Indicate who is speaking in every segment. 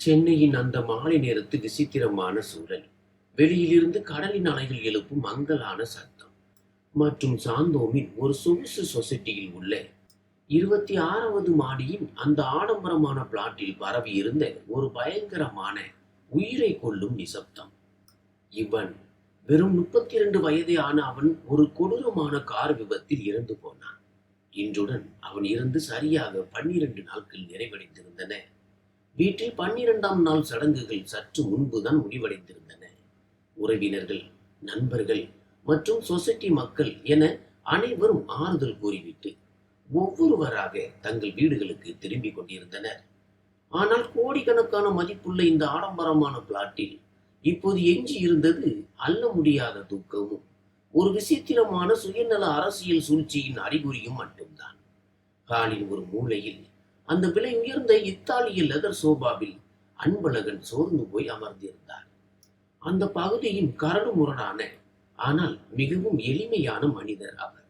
Speaker 1: சென்னையின் அந்த மாலை நேரத்து விசித்திரமான சூழல், வெளியிலிருந்து கடலின் அலைகள் எழுப்பும் மங்கலான சத்தம் மற்றும் சாந்தோமின் ஒரு சொகுசு சொசைட்டியில் உள்ள 26வது மாடியின் அந்த ஆடம்பரமான பிளாட்டில் பரவி இருந்த ஒரு பயங்கரமான உயிரை கொல்லும் நிசப்தம். இவன் வெறும் 32 வயதே ஆன அவன் ஒரு கொடூரமான கார் விபத்தில் இறந்து போனான். இன்றுடன் அவன் இறந்து சரியாக 12 நாட்கள் நிறைவடைந்திருந்தன. வீட்டில் 12ஆம் நாள் சடங்குகள் சற்று முன்புதான் முடிவடைந்திருந்தன. உறவினர்கள், நண்பர்கள் மற்றும் சொசைட்டி மக்கள் என அனைவரும் ஆறுதல் கூறிவிட்டு ஒவ்வொருவராக தங்கள் வீடுகளுக்கு திரும்பிக் கொண்டிருந்தனர். ஆனால் கோடிக்கணக்கான மதிப்புள்ள இந்த ஆடம்பரமான பிளாட்டில் இப்போது எஞ்சி இருந்தது அள்ள முடியாத துக்கமும் ஒரு விசித்திரமான சுயநல அரசியல் சூழ்ச்சியின் அறிகுறியும் மட்டும்தான். காலின் ஒரு மூலையில் அந்த விலை உயர்ந்த இத்தாலிய லெதர் சோபாவில் அன்பழகன் சோர்ந்து போய் அமர்ந்திருந்தார். அந்த பகுதியின் கரடு முரடான ஆனால் மிகவும் எளிமையான மனிதர் அவர்.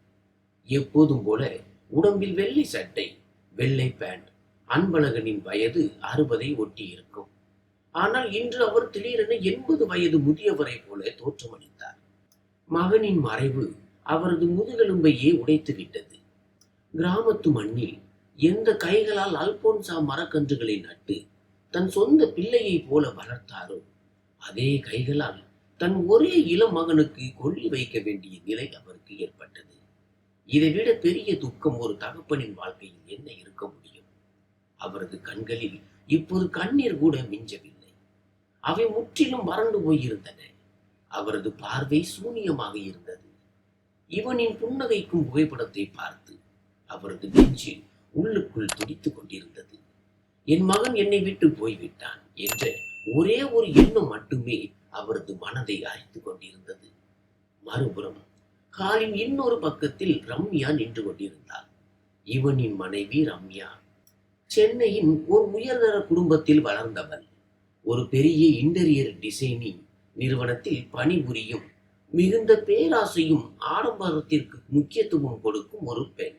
Speaker 1: எப்போதும் போல உடம்பில் வெள்ளை சட்டை, வெள்ளை பேண்ட். அன்பழகனின் வயது 60ஐ ஒட்டி இருக்கும். ஆனால் இன்று அவர் திடீரென 80 வயது முதியவரை போல தோற்றமளித்தார். மகனின் மறைவு அவரது முதுகெலும்பையே உடைத்து விட்டது. கிராமத்து மண்ணில் எந்த கைகளால் அல்போன்சா மரக்கன்றுகளை நட்டு தன் சொந்த பிள்ளையை போல வளர்த்தாரோ அதே கைகளால் தன் ஒரே இளம் மகனுக்கு கொல்லி வைக்க வேண்டிய நிலை அவருக்கு ஏற்பட்டது. இதைவிட பெரிய துக்கம் ஒரு தகப்பனின் வாழ்க்கையில் என்ன இருக்க முடியும்? அவரது கண்களில் இப்போது கண்ணீர் கூட மிஞ்சவில்லை. அவை முற்றிலும் வறண்டு போயிருந்தன. அவரது பார்வை சூனியமாக இருந்தது. இவனின் புன்னகைக்கும் புகைப்படத்தை பார்த்து அவரது நெஞ்சு உள்ளுக்குள் துடித்துக் கொண்டிருந்தது. என் மகன் என்னை விட்டு போய்விட்டான் என்ற ஒரே ஒரு எண்ணம் மட்டுமே அவரது மனதை அரித்துக் கொண்டிருந்தது. மறுபுறம் காலின் இன்னொரு பக்கத்தில் ரம்யா நின்று கொண்டிருந்தாள். இவனின் மனைவி ரம்யா சென்னையின் ஒரு உயர்தர குடும்பத்தில் வளர்ந்தவள். ஒரு பெரிய இன்டீரியர் டிசைனிங் நிறுவனத்தில் பணிபுரியும் மிகுந்த பேராசையும் ஆடம்பரத்திற்கு முக்கியத்துவம் கொடுக்கும் ஒரு பெண்.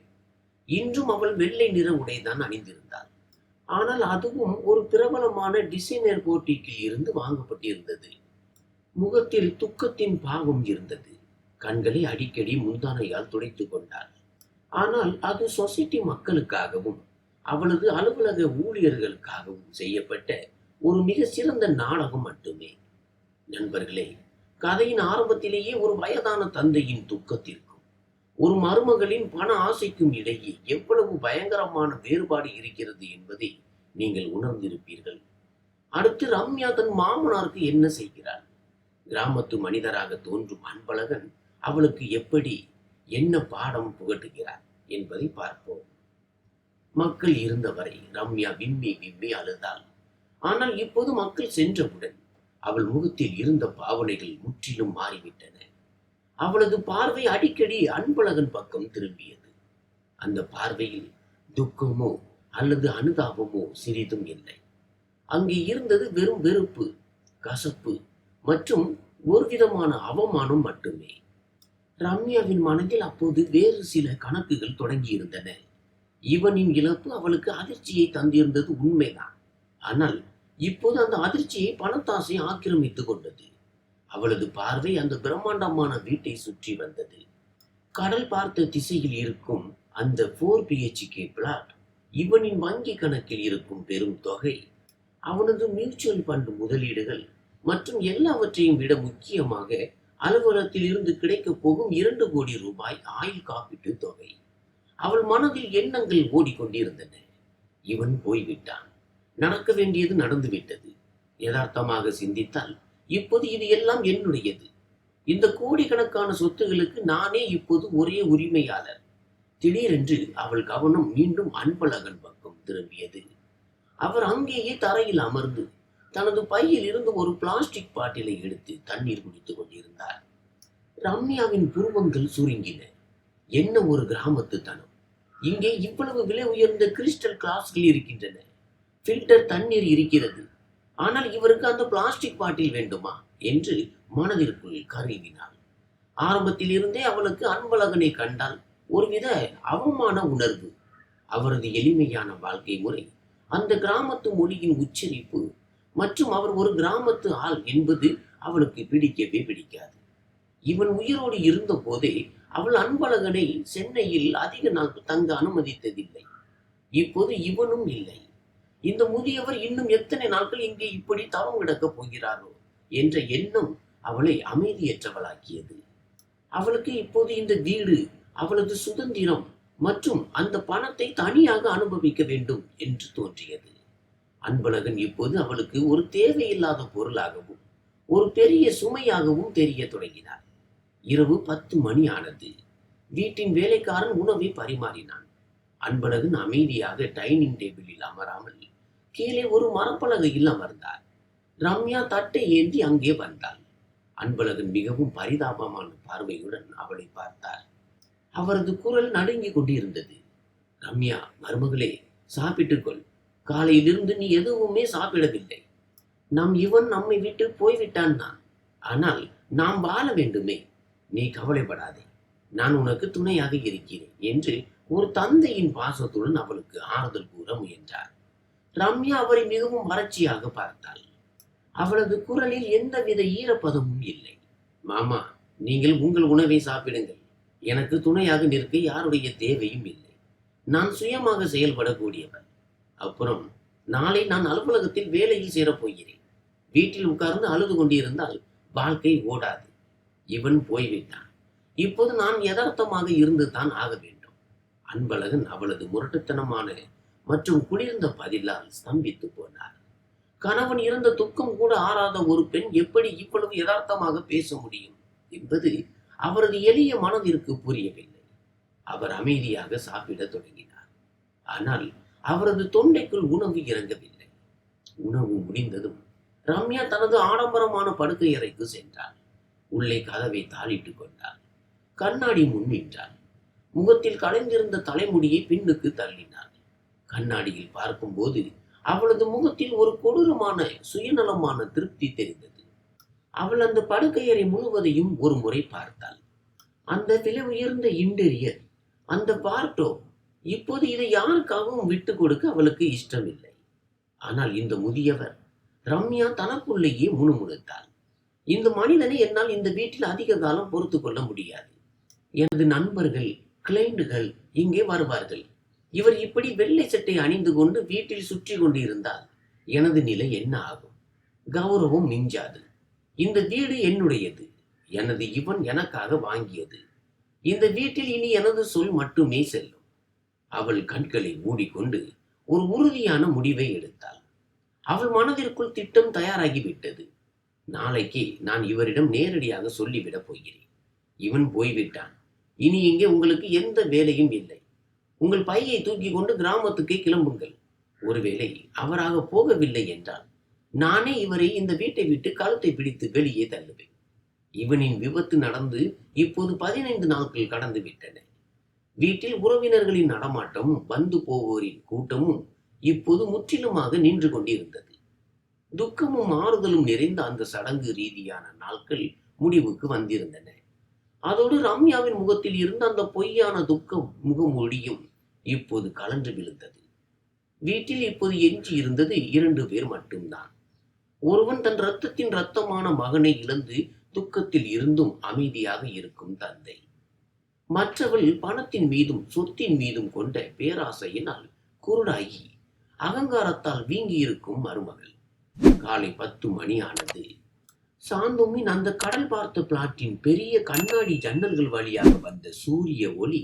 Speaker 1: இன்றும் அவள் வெள்ளை நிற உடைதான் அணிந்திருந்தாள். ஆனால் அதுவும் ஒரு பிரபலமான டிசைனர் போட்டிக்கில் இருந்து வாங்கப்பட்டிருந்தது. முகத்தில் துக்கத்தின் பாவம் இருந்தது. கண்களை அடிக்கடி முந்தானையால் துடைத்துக் கொண்டாள். ஆனால் அது சொசைட்டி மக்களுக்காகவும் அவளது அலுவலக ஊழியர்களுக்காகவும் செய்யப்பட்ட ஒரு மிக சிறந்த நாடகம் மட்டுமே. நண்பர்களே, கதையின் ஆரம்பத்திலேயே ஒரு வயதான தந்தையின் துக்கத்திற்கும் ஒரு மருமகளின் பண ஆசைக்கும் இடையே எவ்வளவு பயங்கரமான வேறுபாடு இருக்கிறது என்பதை நீங்கள் உணர்ந்திருப்பீர்கள். அடுத்து ரம்யா தன் மாமனாருக்கு என்ன செய்கிறாள்? கிராமத்து மனிதராக தோன்றும் அன்பழகன் அவளுக்கு எப்படி என்ன பாடம் புகட்டுகிறார் என்பதை பார்ப்போம். மக்கள் இருந்தவரை ரம்யா விம்மி விம்மி அழுதாள். ஆனால் இப்போது மக்கள் சென்றவுடன் அவள் முகத்தில் இருந்த பாவனைகள் முற்றிலும் மாறிவிட்டன. அவளது பார்வை அடிக்கடி அன்பழகன் பக்கம் திரும்பியது. அந்த பார்வையில் துக்கமோ அல்லது அனுதாபமோ சிறிதும் இல்லை. அங்கே இருந்தது வெறும் வெறுப்பு, கசப்பு மற்றும் ஒரு விதமான அவமானம் மட்டுமே. ரம்யாவின் மனதில் அப்போது வேறு சில கணக்குகள் தொடங்கி இருந்தன. இவனின் இழப்பு அவளுக்கு அதிர்ச்சியை தந்திருந்தது உண்மைதான். ஆனால் இப்போது அந்த அதிர்ச்சியை பணத்தாசை ஆக்கிரமித்துக் கொண்டது. அவளது பார்வை அந்த பிரம்மாண்டமான வீட்டை சுற்றி வந்தது. கடல் பார்த்த திசையில் இருக்கும் அந்த 4 BHK பிளாட், இவனின் வங்கி கணக்கில் இருக்கும் பெரும் தொகை, அவனது மியூச்சுவல் ஃபண்ட் முதலீடுகள் மற்றும் எல்லாவற்றையும் விட முக்கியமாக அலுவலகத்தில் இருந்து கிடைக்கப் போகும் 2 கோடி ரூபாய் ஆயுள் காப்பீட்டு தொகை. அவள் மனதில் எண்ணங்கள் ஓடிக்கொண்டிருந்தன. இவன் போய்விட்டான். நடக்க வேண்டியது நடந்துவிட்டது. யதார்த்தமாக சிந்தித்தால் இப்போது இது எல்லாம் என்னுடையது. இந்த கோடிக்கணக்கான சொத்துகளுக்கு நானே இப்போது ஒரே உரிமையாளர். திடீரென்று அவள் கவனம் மீண்டும் அன்பழகன் பக்கம் திரும்பியது. அவர் அங்கேயே தரையில் அமர்ந்து தனது பையில் இருந்து ஒரு பிளாஸ்டிக் பாட்டிலை எடுத்து தண்ணீர் குடித்துக் கொண்டிருந்தார். ரம்யாவின் புருவங்கள் சுருங்கின. என்ன ஒரு கிராமத்து தனம்! இங்கே இவ்வளவு விலை உயர்ந்த கிறிஸ்டல் கிளாஸ்கள் இருக்கின்றன, ஃபில்டர் தண்ணீர் இருக்கிறது. ஆனால் இவருக்கு அந்த பிளாஸ்டிக் பாட்டில் வேண்டுமா என்று மனதிற்குள் கருவினாள். ஆரம்பத்தில் இருந்தே அவளுக்கு அன்பழகனை கண்டால் ஒருவித அவமான உணர்வு. அவரது எளிமையான வாழ்க்கை முறை, அந்த கிராமத்து மொழியின் உச்சரிப்பு மற்றும் அவர் ஒரு கிராமத்து ஆள் என்பது அவளுக்கு பிடிக்கவே பிடிக்காது. இவன் உயிரோடு இருந்த போதே அவள் அன்பழகனை சென்னையில் அதிக நாள் தங்க அனுமதித்ததில்லை. இப்போது இவனும் இல்லை. இந்த முதியவர் இன்னும் எத்தனை நாட்கள் இங்கே இப்படி தவம் கிடக்கப் போகிறாரோ என்ற எண்ணம் அவளை அமைதியற்றவளாக்கியது. அவளுக்கு இப்போது இந்த வீடு, அவளது சுதந்திரம் மற்றும் அந்த பணத்தை தனியாக அனுபவிக்க வேண்டும் என்று தோன்றியது. அன்பழகன் இப்போது அவளுக்கு ஒரு தேவையில்லாத பொருளாகவும் ஒரு பெரிய சுமையாகவும் தெரிய தொடங்கினார். இரவு 10 மணி ஆனது. வீட்டின் வேலைக்காரன் உணவை பரிமாறினான். அன்பழகன் அமைதியாக டைனிங் டேபிளில் அமராமல் கீழே ஒரு மரப்பலகையில் அமர்ந்தார். ரம்யா தட்டை ஏந்தி அங்கே வந்தாள். அன்பழகன் மிகவும் பரிதாபமான பார்வையுடன் அவளை பார்த்தார். அவரது குரல் நடுங்கிக் கொண்டிருந்தது. ரம்யா, மருமகளே, சாப்பிட்டுக்கொள். காலையிலிருந்து நீ எதுவுமே சாப்பிடவில்லை. இவன் நம்மை விட்டு போய்விட்டான் தான். ஆனால் நாம் வாழ வேண்டுமே. நீ கவலைப்படாதே, நான் உனக்கு துணையாக இருக்கிறேன் என்று ஒரு தந்தையின் பாசத்துடன் அவளுக்கு ஆறுதல் கூற முயன்றார். ரம்யா அவரை மிகவும் வறட்சியாக பார்த்தாள். அவளது குரலில் எந்தவித ஈரப்பதமும் இல்லை. மாமா, நீங்கள் உங்கள் உணவை சாப்பிடுங்கள். எனக்கு துணையாக நிற்க யாருடைய தேவையும் இல்லை. நான் சுயமாக செயல்படக்கூடியவர். அப்புறம் நாளை நான் அலுவலகத்தில் வேலையில் சேரப்போகிறேன். வீட்டில் உட்கார்ந்து அழுது கொண்டிருந்தால் வாழ்க்கை ஓடாது. இவன் போய்விட்டான். இப்போது நான் யதார்த்தமாக இருந்து தான் ஆக வேண்டும். அன்பழகன் அவளது முரட்டுத்தனமான மற்றும் குளிர்ந்த பதிலால் ஸ்தம்பித்து போனார். கணவன் இறந்த துக்கம் கூட ஆறாத ஒரு பெண் எப்படி இவ்வளவு யதார்த்தமாக பேச முடியும் என்பது அவரது எளிய மனதிற்கு புரியவில்லை. அவர் அமைதியாக சாப்பிட தொடங்கினார். ஆனால் அவரது தொண்டைக்குள் உணவு இறங்கவில்லை. உணவு முடிந்ததும் ரம்யா தனது ஆடம்பரமான படுக்கை அறைக்கு சென்றாள். உள்ளே கதவை தாளிட்டுக் கொண்டாள். கண்ணாடி முன் நின்றாள். முகத்தில் கலைந்திருந்த தலைமுடியை பின்னுக்கு தள்ளினாள். கண்ணாடியில் பார்க்கும்போது அவளது முகத்தில் ஒரு கொடூரமான சுயநலமான திருப்தி தெரிந்தது. அவள் அந்த படுக்கையறை முழுவதையும் ஒரு முறை பார்த்தாள். அந்த விலை உயர்ந்த இன்டீரியர், அந்த பார்ட்டோ, இப்போது இதை யாருக்காகவும் விட்டு கொடுக்க அவளுக்கு இஷ்டமில்லை. ஆனால் இந்த முதியவர், ரம்யா தனக்குள்ளேயே முணுமுணுத்தாள். இந்த மனிதனை என்னால் இந்த வீட்டில் அதிக காலம் பொறுத்து கொள்ள முடியாது. எனது நண்பர்கள், கிளைண்டுகள் இங்கே வருவார்கள். இவர் இப்படி வெள்ளை சட்டை அணிந்து கொண்டு வீட்டில் சுற்றி கொண்டு இருந்தால் எனது நிலை என்ன ஆகும்? கௌரவம் மிஞ்சாது. இந்த வீடு என்னுடையது. இவன் எனக்காக வாங்கியது. இந்த வீட்டில் இனி எனது சொல் மட்டுமே செல்லும். அவள் கண்களை மூடிக்கொண்டு ஒரு உறுதியான முடிவை எடுத்தாள். அவள் மனதிற்குள் திட்டம் தயாராகிவிட்டது. நாளைக்கு நான் இவரிடம் நேரடியாக சொல்லிவிடப் போகிறேன். இவன் போய்விட்டான். இனி இங்கே உங்களுக்கு எந்த வேலையும் இல்லை. உங்கள் பையை தூக்கி கொண்டு கிராமத்துக்கே கிளம்புங்கள். ஒருவேளை அவராக போகவில்லை என்றால் நானே இவரை இந்த வீட்டை விட்டு கழுத்தை பிடித்து வெளியே தள்ளுவேன். இவனின் விபத்து நடந்து இப்போது 15 நாட்கள் கடந்து விட்டன. வீட்டில் உறவினர்களின் நடமாட்டமும் வந்து போவோரின் கூட்டமும் இப்போது முற்றிலுமாக நின்று கொண்டிருந்தது. துக்கமும் ஆறுதலும் நிறைந்த அந்த சடங்கு ரீதியான நாட்கள் முடிவுக்கு வந்திருந்தன. அதோடு ரம்யாவின் முகத்தில் இருந்த அந்த பொய்யான துக்கம் முகமொழியும் இப்போது கலன்று விழுந்தது. வீட்டில் இப்போது எஞ்சி இருந்தது 2 பேர் மட்டும்தான். ஒருவன் தன் இரத்தத்தின் இரத்தமான மகனை இழந்து துக்கத்தில் இருந்தும் அமைதியாக இருக்கும் தந்தை. மற்றவள் பணத்தின் மீதும் சொத்தின் மீதும் கொண்ட பேராசையினால் குருடாகி அகங்காரத்தால் வீங்கி இருக்கும் மருமகள். காலை 10 மணி ஆனது. சாந்தோமின் அந்த கடல் பார்த்த பிளாட்டின் பெரிய கண்ணாடி ஜன்னல்கள் வழியாக வந்த சூரிய ஒளி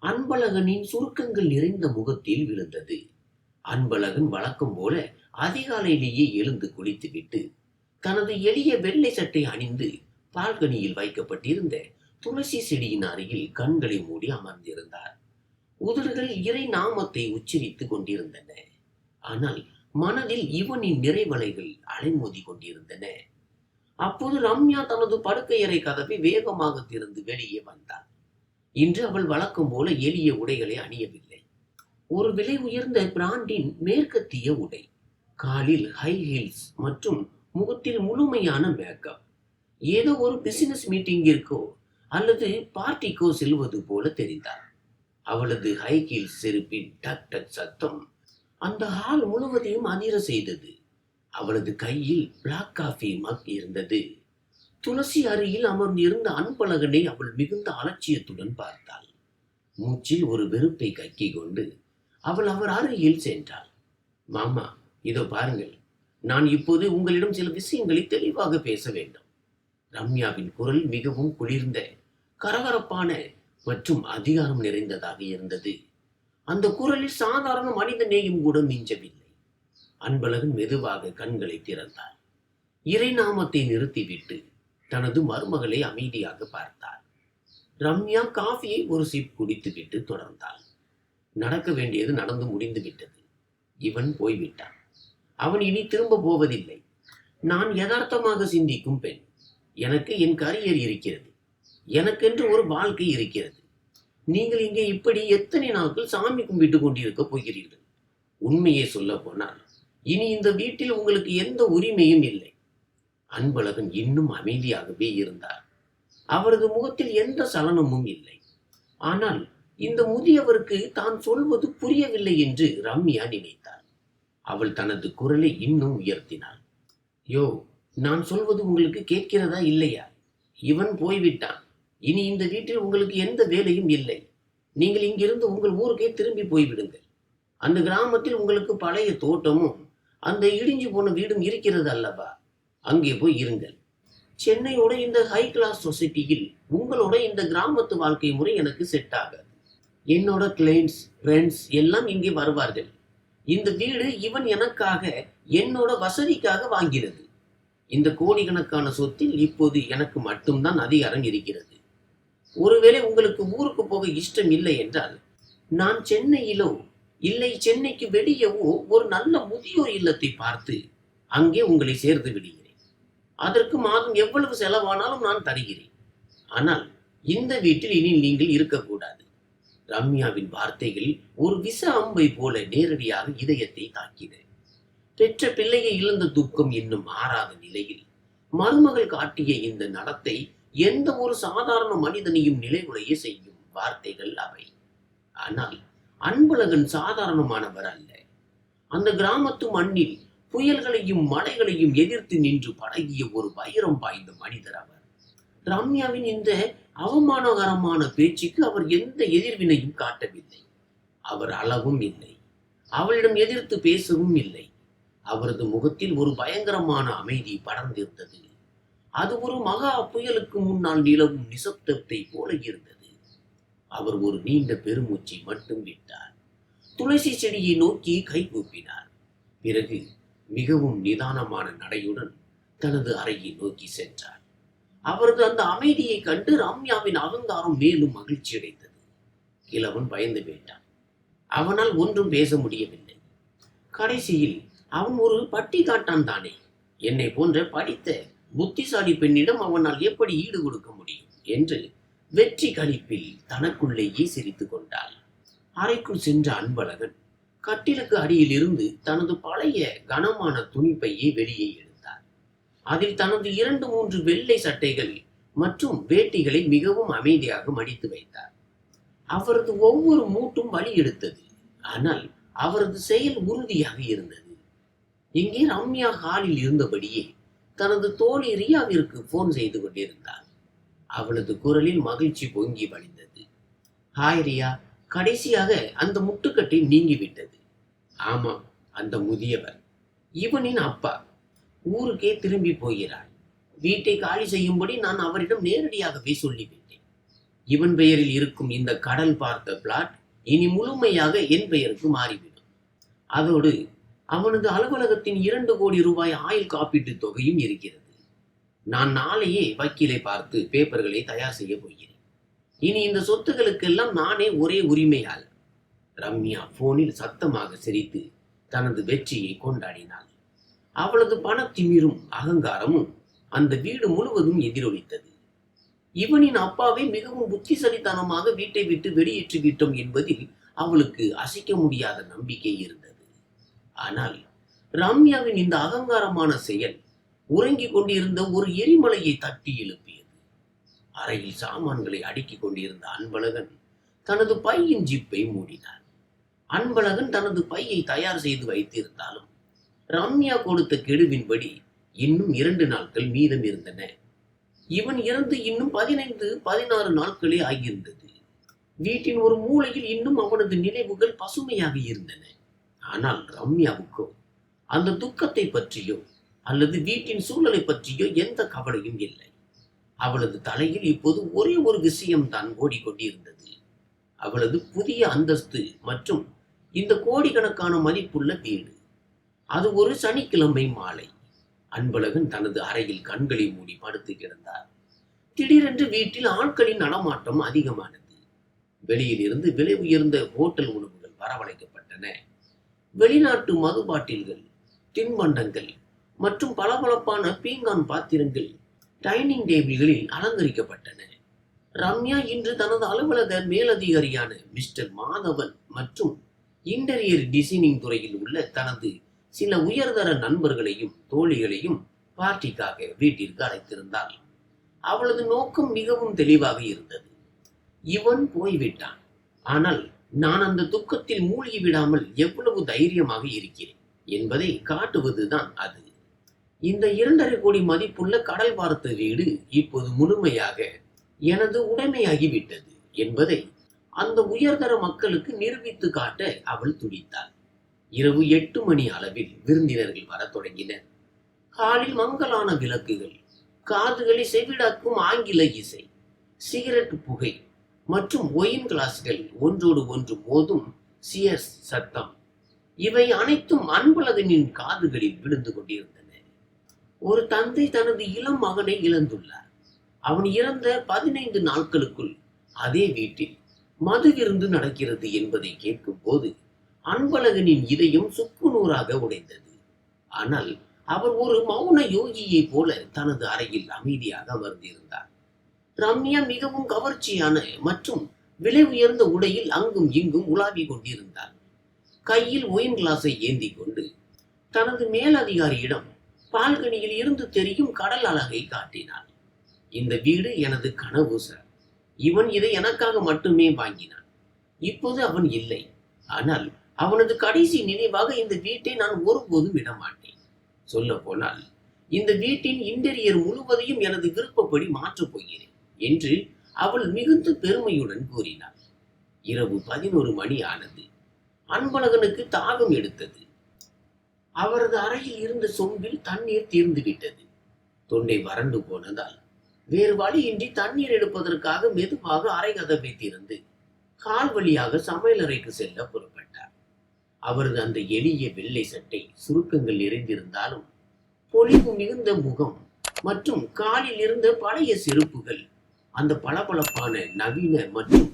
Speaker 1: அன்பழகனின் சுருக்கங்கள் நிறைந்த முகத்தில் விழுந்தது. அன்பழகன் வழக்கம் போல அதிகாலையிலேயே எழுந்து குளித்துவிட்டு தனது எளிய வெள்ளை சட்டை அணிந்து பால்கனியில் வைக்கப்பட்டிருந்த துளசி செடியின் அருகில் கண்களை மூடி அமர்ந்திருந்தார். உதடுகள் இறை நாமத்தை உச்சரித்துக் கொண்டிருந்தன. ஆனால் மனதில் இவனின் நிறைவலைகள் அலைமோதி கொண்டிருந்தன. அப்போது ரம்யா தனது படுக்கையறை கதவை வேகமாக திறந்து வெளியே வந்தாள். இன்று அவள் வழக்கம் போல எளிய உடைகளை அணியவில்லை. ஒரு விலை உயர்ந்த பிராண்டின் மேற்கத்திய உடை, காலில் ஹை ஹீல்ஸ் மற்றும் முகத்தில் முழுமையான மேக்கப். ஏதோ ஒரு பிசினஸ் மீட்டிங்கிற்கோ அல்லது பார்ட்டிக்கோ செல்வது போல தெரிந்தார். அவளது ஹை ஹீல்ஸ் செருப்பின் டக் டக் சத்தம் அந்த ஹால் முழுவதையும் அதிர செய்தது. அவளது கையில் பிளாக் காஃபி மக் இருந்தது. துளசி அருகில் அமர்ந்திருந்த அன்பழகனை அவள் மிகுந்த அலட்சியத்துடன் பார்த்தாள். மூச்சில் ஒரு வெறுப்பை கக்கிக் கொண்டு அவள் அவர் அருகில் சென்றாள். மாமா, இதோ பாருங்கள், நான் இப்போது உங்களிடம் சில விஷயங்களை தெளிவாக பேச வேண்டும். ரம்யாவின் குரல் மிகவும் குளிர்ந்த, கரகரப்பான மற்றும் அதிகாரம் நிறைந்ததாக இருந்தது. அந்த குரலில் சாதாரண மனித நேயம் கூட மிஞ்சவில்லை. அன்பழகன் மெதுவாக கண்களை திறந்தார். இறை நாமத்தை நிறுத்திவிட்டு தனது மருமகளை அமைதியாக பார்த்தார். ரம்யா காஃபியை ஒரு சிப் குடித்துவிட்டு தொடர்ந்தாள். நடக்க வேண்டியது நடந்து முடிந்து விட்டது. இவன் போய்விட்டான். அவன் இனி திரும்ப போவதில்லை. நான் யதார்த்தமாக சிந்திக்கும் பெண். எனக்கு என் கரியர் இருக்கிறது. எனக்கென்று ஒரு வாழ்க்கை இருக்கிறது. நீங்கள் இங்கே இப்படி எத்தனை நாட்கள் சாமி கும்பிட்டு கொண்டிருக்க போகிறீர்கள்? உண்மையை சொல்ல போனால் இனி இந்த வீட்டில் உங்களுக்கு எந்த உரிமையும் இல்லை. அன்பழகன் இன்னும் அமைதியாகவே இருந்தார். அவரது முகத்தில் எந்த சலனமும் இல்லை. ஆனால் இந்த முதியவருக்கு தான் சொல்வது புரியவில்லை என்று ரம்யா நினைத்தாள். அவள் தனது குரலை இன்னும் உயர்த்தினாள். யோ, நான் சொல்வது உங்களுக்கு கேட்கிறதா இல்லையா? இவன் போய்விட்டான். இனி இந்த வீட்டில் உங்களுக்கு எந்த வேலையும் இல்லை. நீங்கள் இங்கிருந்து உங்கள் ஊருக்கே திரும்பி போய்விடுங்கள். அந்த கிராமத்தில் உங்களுக்கு பழைய தோட்டமும் அந்த இடிஞ்சு போன வீடும் இருக்கிறது அல்லவா? அங்கே போய் இருங்கள். சென்னையோட இந்த ஹை கிளாஸ் சொசைட்டியில் உங்களோட இந்த கிராமத்து வாழ்க்கை முறை எனக்கு செட் ஆகாது. என்னோட கிளைண்ட்ஸ், ஃப்ரெண்ட்ஸ் எல்லாம் இங்கே வருவார்கள். இந்த வீடு இவன் எனக்காக, என்னோட வசதிக்காக வாங்கிறது. இந்த கோடிக்கணக்கான சொத்தில் இப்போது எனக்கு மட்டும்தான் அதிகாரம் இருக்கிறது. ஒருவேளை உங்களுக்கு ஊருக்கு போக இஷ்டம் இல்லை என்றால், நான் சென்னையிலோ இல்லை சென்னைக்கு வெளியவோ ஒரு நல்ல முதியோர் இல்லத்தை பார்த்து அங்கே உங்களை சேர்த்து விடுகிறேன். அதற்கு மாதம் எவ்வளவு செலவானாலும் நான் தருகிறேன். ஆனால் இந்த வீட்டில் இனி நீங்கள் இருக்கக்கூடாது. ரம்யாவின் வார்த்தைகள் ஒரு விஷ அம்பை போல நேரடியாக இதயத்தை தாக்கின. பெற்ற பிள்ளையை இழந்த துக்கம் இன்னும் ஆறாத நிலையில் மருமகள் காட்டிய இந்த நடத்தை எந்த ஒரு சாதாரண மனிதனையும் நிலைகுலைய செய்யும் வார்த்தைகள் அவை. ஆனால் அன்பழகன் சாதாரணமானவர் அல்ல. அந்த கிராமத்து மண்ணில் புயல்களையும் மலைகளையும் எதிர்த்து நின்று பழகிய ஒரு வைரம் பாய்ந்த மனிதர் அவர். ரம்யாவின் இந்த அவமானகரமான பேச்சுக்கு அவர் எந்த எதிர்வினையும் காட்டவில்லை. அவர் அளவும் இல்லை. அவளிடம் எதிர்த்து பேசவும் இல்லை. அவரது முகத்தில் ஒரு பயங்கரமான அமைதி படர்ந்திருந்தது. அது ஒரு மகா புயலுக்கு முன்னால் நிலவும் நிசப்தத்தை போல இருந்தது. அவர் ஒரு நீண்ட பெருமூச்சை மட்டும் விட்டார். துளசி செடியை நோக்கி கை கூப்பினார். பிறகு மிகவும் நிதானமான நடையுடன் தனது அறையை நோக்கி சென்றார். அவரது அந்த அமைதியை கண்டு ரம்யாவின் அகங்காரம் மேலும் மகிழ்ச்சி அடைந்தது. கிழவன் பயந்து விட்டான். அவனால் ஒன்றும் பேச முடியவில்லை. கடைசியில் அவன் ஒரு பட்டி காட்டான் தானே. என்னை போன்ற படித்த புத்திசாலி பெண்ணிடம் அவனால் எப்படி ஈடு கொடுக்க முடியும் என்று வெற்றி களிப்பில் தனக்குள்ளேயே சிரித்துக் கொண்டாள். அறைக்குள் சென்ற அன்பழகன் கட்டிலுக்கு அடியில் இருந்து தனது பழைய கனமான துணிப்பையை வெளியே எடுத்தார். அதில் தனது 2-3 வெள்ளை சட்டைகள் மற்றும் வேட்டிகளை மிகவும் அமைதியாக மடித்து வைத்தார். அவரது ஒவ்வொரு மூட்டும் வலி எடுத்தது. ஆனால் அவரது செயல் உறுதியாக இருந்தது. இங்கே ரம்யா ஹாலில் இருந்தபடியே தனது தோழி ரியாவிற்கு போன் செய்து கொண்டிருந்தார். அவளது குரலில் மகிழ்ச்சி பொங்கி வழிந்தது. ஹாய் ரியா, கடைசியாக அந்த முட்டுக்கட்டை நீங்கிவிட்டது. ஆமாம், அந்த முதியவர் இவனின் அப்பா ஊருக்கே திரும்பி போகிறார். வீட்டை காலி செய்யும்படி நான் அவரிடம் நேரடியாகவே சொல்லிவிட்டேன். இவன் பெயரில் இருக்கும் இந்த கடல் பார்த்த பிளாட் இனி முழுமையாக என் பெயருக்கு மாறிவிடும். அதோடு அவனது அலுவலகத்தின் 2 கோடி ரூபாய் ஆயுள் காப்பீட்டு தொகையும் இருக்கிறது. நான் நாளையே வக்கீலை பார்த்து பேப்பர்களை தயார் செய்ய போகிறேன். இனி இந்த சொத்துக்களுக்கெல்லாம் நானே ஒரே உரிமையாளர். ரம்யா போனில் சத்தமாக சிரித்து தனது வெற்றியை கொண்டாடினாள். அவளது பணத்திமிரும் அகங்காரமும் அந்த வீடு முழுவதும் எதிரொலித்தது. இவனின் அப்பாவை மிகவும் புத்திசாலித்தனமாக வீட்டை விட்டு வெளியேற்றி விட்டோம் என்பதில் அவளுக்கு அசைக்க முடியாத நம்பிக்கை இருந்தது. ஆனால் ரம்யாவின் இந்த அகங்காரமான செயல் உறங்கிக் கொண்டிருந்த ஒரு எரிமலையை தட்டி எழுப்பியது. அறையில் சாமான்களை அடுக்கிக் கொண்டிருந்த அன்பழகன் தனது பையின் ஜிப்பை மூடினார். அன்பழகன் தனது பையை தயார் செய்து வைத்திருந்தாலும் ரம்யா கொடுத்த கெடுவின்படி இன்னும் 2 நாட்கள் மீதம் இருந்தன. இவன் இறந்து இன்னும் 16 நாட்களே ஆகியிருந்தது. வீட்டின் ஒரு மூலையில் இன்னும் அவனது நினைவுகள் பசுமையாக இருந்தன. ஆனால் ரம்யாவுக்கோ அந்த துக்கத்தை பற்றியோ அல்லது வீட்டின் சூழலை பற்றியோ எந்த கவலையும் இல்லை. அவளது தலையில் இப்போது ஒரே ஒரு விஷயம்தான் ஓடிக்கொண்டிருந்தது. அவளது புதிய அந்தஸ்து மற்றும் இந்த கோடிக்கணக்கான மதிப்புள்ள வீடு. அது ஒரு சனிக்கிழமை மாலை. அன்பழகன் தனது அறையில் கண்களை மூடி படுத்து கிடந்தார். திடீரென்று வீட்டில் ஆட்களின் நடமாட்டம் அதிகமானது. வெளியில் இருந்து விலை உயர்ந்த ஹோட்டல் உணவுகள் வரவழைக்கப்பட்டன. வெளிநாட்டு மது பாட்டில்கள், தின்பண்டங்கள் மற்றும் பளபளப்பான பீங்கான் பாத்திரங்கள் டைனிங் டேபிள்களில் அலங்கரிக்கப்பட்டன. ரம்யா இன்று தனது அலுவலக மேலதிகாரியான மிஸ்டர் மாதவன் மற்றும் இன்டீரியர் டிசைனிங் துறையில் உள்ள தனது சில உயர்தர நண்பர்களையும் தோழிகளையும் பார்ட்டிக்காக வீட்டிற்கு அழைத்திருந்தாள். அவளது நோக்கம் மிகவும் தெளிவாக இருந்தது. இவன் போய்விட்டான், ஆனால் நான் அந்த துக்கத்தில் மூழ்கி விடாமல் எவ்வளவு தைரியமாக இருக்கிறேன் என்பதை காட்டுவதுதான் அது. இந்த 2.5 கோடி மதிப்புள்ள கடல் பார்த்த வீடு இப்போது முழுமையாக எனது உடைமையாகிவிட்டது என்பதை அந்த உயர்தர மக்களுக்கு நிரூபித்து காட்ட அவள் துடித்தாள். இரவு 8 மணி அளவில் விருந்தினர்கள் வரத் தொடங்கினர். ஹாலில் மங்கலான விளக்குகள், காதுகளை செவிடாக்கும் ஆங்கில இசை, சிகரெட் புகை மற்றும் ஒயின் கிளாஸ்கள் ஒன்றோடு ஒன்று மோதும் சியர்ஸ் சத்தம், இவை அனைத்தும் அன்பழகனின் காதுகளில் விழுந்து கொண்டிருந்தன. ஒரு தந்தை தனது இளம் மகனை இழந்துள்ளார். அவன் இறந்த 15 நாட்களுக்குள் அதே வீட்டில் மது விருந்து நடக்கிறது என்பதை கேட்கும் போது அன்பழகனின் இதயம் சுக்குநூறாக உடைந்தது. ஆனால் அவர் ஒரு மௌன யோகியை போல தனது அறையில் அமைதியாக அமர்ந்திருந்தார். ரம்யா மிகவும் கவர்ச்சியான மற்றும் விலை உயர்ந்த உடையில் அங்கும் இங்கும் உலாவிக் கொண்டிருந்தார். கையில் ஒயின் கிளாஸை ஏந்தி கொண்டு தனது மேலதிகாரியிடம் பால்கனியில் இருந்து தெரியும் கடல் அழகை காட்டினார். இந்த வீடு எனது கனவு சார். இவன் இதை எனக்காக மட்டுமே வாங்கினான். இப்போது அவன் இல்லை. ஆனால் அவனது கடைசி நினைவாக இந்த வீட்டை நான் ஒருபோதும் விடமாட்டேன். சொல்ல போனால் இந்த வீட்டின் இன்டீரியர் முழுவதையும் எனது விருப்பப்படி மாற்றப் போகிறேன் என்று அவள் மிகுந்த பெருமையுடன் கூறினாள். இரவு 11 மணி ஆனது. அன்பழகனுக்கு தாகம் எடுத்தது. அவரது அறையில் இருந்த சொம்பில் தண்ணீர் தீர்ந்து விட்டது. தொண்டை வறண்டு போனதால் வேறு வழியின்றி தண்ணீர் எடுப்பதற்காக மெதுவாக அறை கதவை திறந்து கால் வழியாக சமையலறைக்கு செல்ல புறப்பட்டார். அவரது அந்த எளிய வெள்ளை சட்டை சுருக்கங்கள் நிறைந்திருந்தாலும் பொலிவு மிகுந்த முகம் மற்றும் காலில் இருந்த பழைய செருப்புகள் அந்த பளபளப்பான நவீன மற்றும்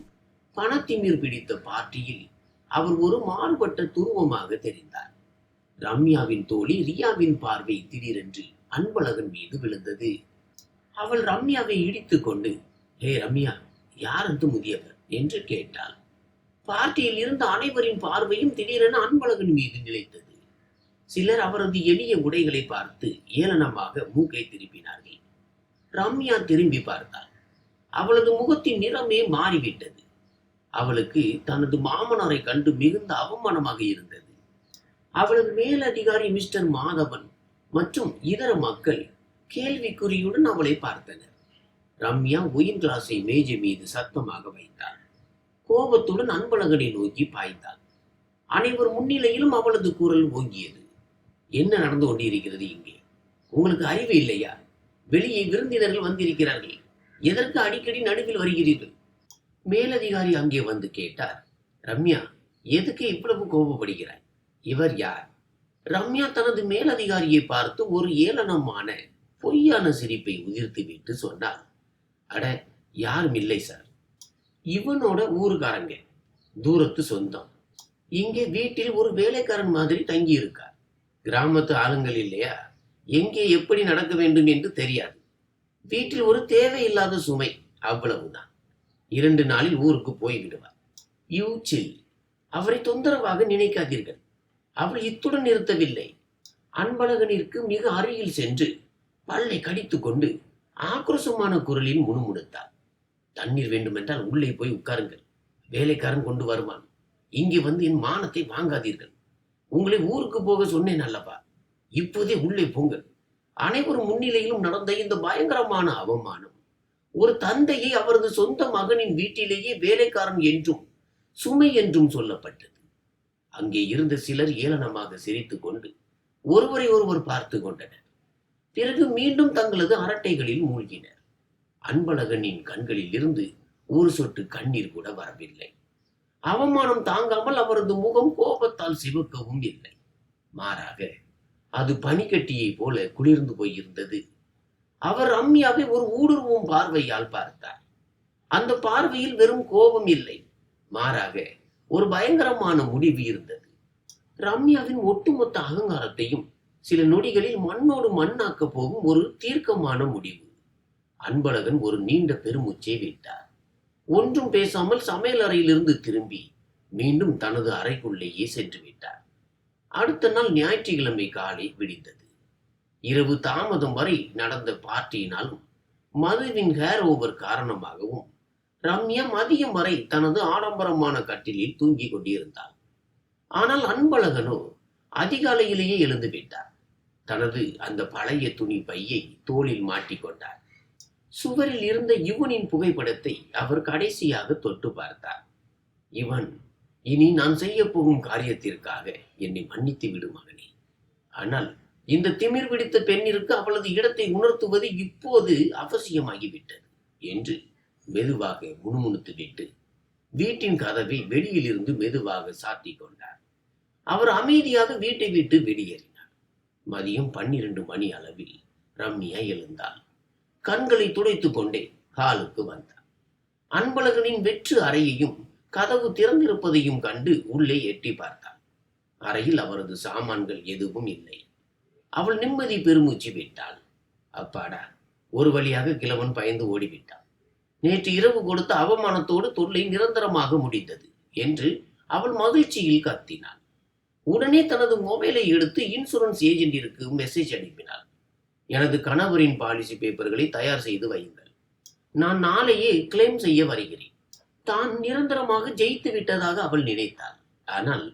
Speaker 1: பணத்திமிர் பிடித்த பார்ட்டியில் அவர் ஒரு மாறுபட்ட துருவமாக தெரிந்தார். ரம்யாவின் தோழி ரியாவின் பார்வை திடீரென்று அன்பழகன் மீது விழுந்தது. அவள் ரம்யாவை இடித்து கொண்டு, "ஹே ரம்யா, யார் அந்த முதியவர்?" என்று கேட்டாள். பார்ட்டியில் இருந்த அனைவரின் பார்வையும் திடீரென அன்பழகன் மீது நிலைத்தது. சிலர் அவரது எளிய உடைகளை பார்த்து ஏளனமாக மூக்கை திருப்பினார்கள். ரம்யா திரும்பி பார்த்தாள். அவளது முகத்தின் நிறமே மாறிவிட்டது. அவளுக்கு தனது மாமனாரை கண்டு மிகுந்த அவமானமாக இருந்தது. அவளது மேலதிகாரி மிஸ்டர் மாதவன் மற்றும் இதர மக்கள் கேள்விக்குறியுடன் அவளை பார்த்தனர். ரம்யா ஒயின் கிளாஸை மேஜை மீது சத்தமாக வைத்தாள். கோபத்துடன் அன்பழகனை நோக்கி பாய்ந்தாள். அனைவர் முன்னிலையிலும் அவளது குரல் ஓங்கியது. "என்ன நடந்து கொண்டிருக்கிறது இங்கே? உங்களுக்கு அறிவு இல்லையா? வெளியே விருந்தினர்கள் வந்திருக்கிறார்கள். எதற்கு அடிக்கடி நடுவில் வருகிறீர்கள்?" மேலதிகாரி அங்கே வந்து கேட்டார். "ரம்யா, எதுக்கு இவ்வளவு கோபப்படுகிறாய்? இவர் யார்?" ரம்யா தனது மேலதிகாரியை பார்த்து ஒரு ஏளனமான பொய்யான சிரிப்பை உதிர்த்துவிட்டு சொன்னார். "அட, யாரும் இல்லை சார். இவனோட ஊருக்காரங்க, தூரத்து சொந்தம். இங்கே வீட்டில் ஒரு வேலைக்காரன் மாதிரி தங்கி இருக்கார். கிராமத்து ஆளுங்கள் இல்லையா, எங்கே எப்படி நடக்க வேண்டும் என்று தெரியாது. வீட்டில் ஒரு தேவையில்லாத சுமை, அவ்வளவுதான். 2 நாளில் ஊருக்கு போய் விடுவார். யூ சில். அவரை தொந்தரவாக நினைக்காதீர்கள்." அவள் இத்துடன் நிறுத்தவில்லை. அன்பழகனிற்கு மிக அருகில் சென்று பல்லை கடித்து கொண்டு ஆக்ரோஷமான குரலில் முணுமுணுத்தாள். "தண்ணீர் வேண்டுமென்றால் உள்ளே போய் உட்காருங்கள். வேலைக்காரன் கொண்டு வருவான். இங்கே வந்து என் மானத்தை வாங்காதீர்கள். உங்களை ஊருக்கு போக சொன்னேன் அல்லவா? இப்போதே உள்ளே போங்கள். அனைவரும் முன்னிலையிலும் நடந்த இந்த பயங்கரமான அவமானம் ஒரு தந்தையை அவரது சொந்த மகனின் வீட்டிலேயே வேலைக்காரன் என்றும் சுமை என்றும் சொல்லப்பட்டது. அங்கே இருந்த சிலர் ஏளனமாக சிரித்துக் கொண்டு ஒருவரை ஒருவர் பார்த்து கொண்டனர். பிறகு மீண்டும் தங்களது அரட்டைகளில் மூழ்கினர். அன்பழகனின் கண்களில் இருந்து ஒரு சொட்டு கண்ணீர் கூட வரவில்லை. அவமானம் தாங்காமல் அவரது முகம் கோபத்தால் சிவக்கவும் இல்லை. மாறாக அது பனிக்கட்டியை போல குளிர்ந்து போயிருந்தது. அவர் ரம்யாவை ஒரு ஊடுருவும் பார்வையால் பார்த்தார். அந்த பார்வையில் வெறும் கோபம் இல்லை, மாறாக ஒரு பயங்கரமான முடிவு இருந்தது. ரம்யாவின் ஒட்டுமொத்த அகங்காரத்தையும் சில நொடிகளில் மண்ணோடு மண்ணாக்க போகும் ஒரு தீர்க்கமான முடிவு. அன்பழகன் ஒரு நீண்ட பெருமூச்சை விட்டார். ஒன்றும் பேசாமல் சமையல் அறையிலிருந்து திரும்பி மீண்டும் தனது அறைக்குள்ளேயே சென்று விட்டார். அடுத்த நாள் ஞாயிற்றுக்கிழமை காலை விடிந்தது. இரவு தாமதம் வரை நடந்த பார்ட்டியினாலும் மதுவின் ஹேர் ஓவர் காரணமாகவும் ரம்யா மதியம் வரை தனது ஆடம்பரமான கட்டிலில் தூங்கிக் கொண்டிருந்தாள். ஆனால் அன்பழகனோ அதிகாலையிலேயே எழுந்து விட்டார். தனது அந்த பழைய துணி பையை தோளில் மாட்டிக்கொண்டார். சுவரில் இருந்த யுவனின் புகைப்படத்தை அவர் கடைசியாக தொட்டு பார்த்தார். இவன், இனி நான் செய்ய போகும் காரியத்திற்காக என்னை மன்னித்து விடு மகனே. ஆனால் இந்த திமிர் பிடித்த பெண்ணிற்கு அவளது இடத்தை உணர்த்துவது இப்போது அவசியமாகிவிட்டது என்று மெதுவாக முணுமுணுத்துவிட்டு வீட்டின் கதவை வெளியிலிருந்து மெதுவாக சாத்தி கொண்டார். அவர் அமைதியாக வீட்டை விட்டு வெளியேறினார். மதியம் 12 மணி அளவில் ரம்யா எழுந்தாள். கண்களை துடைத்துக் கொண்டே ஹாலுக்கு வந்தார். அன்பழகனின் வெற்று அறையையும் கதவு திறந்திருப்பதையும் கண்டு உள்ளே எட்டி பார்த்தாள். அறையில் அவரது சாமான்கள் எதுவும் இல்லை. அவள் நிம்மதி பெருமூச்சு விட்டாள். அப்பாடா, ஒரு வழியாக கிழவன் பயந்து ஓடிவிட்டான். நேற்று இரவு கொடுத்த அவமானத்தோடு தொல்லை நிரந்தரமாக முடிந்தது என்று அவள் மகிழ்ச்சியில் கத்தினாள். உடனே தனது மொபைலை எடுத்து இன்சூரன்ஸ் ஏஜென்டிற்கு மெசேஜ் அனுப்பினாள். எனது கணவரின் பாலிசி பேப்பர்களை தயார் செய்து வையுங்கள். நான் நாளையே கிளைம் செய்ய வருகிறேன். தான் நிரந்தரமாக ஜெயித்து விட்டதாக அவள் நினைத்தாள். ஆனால்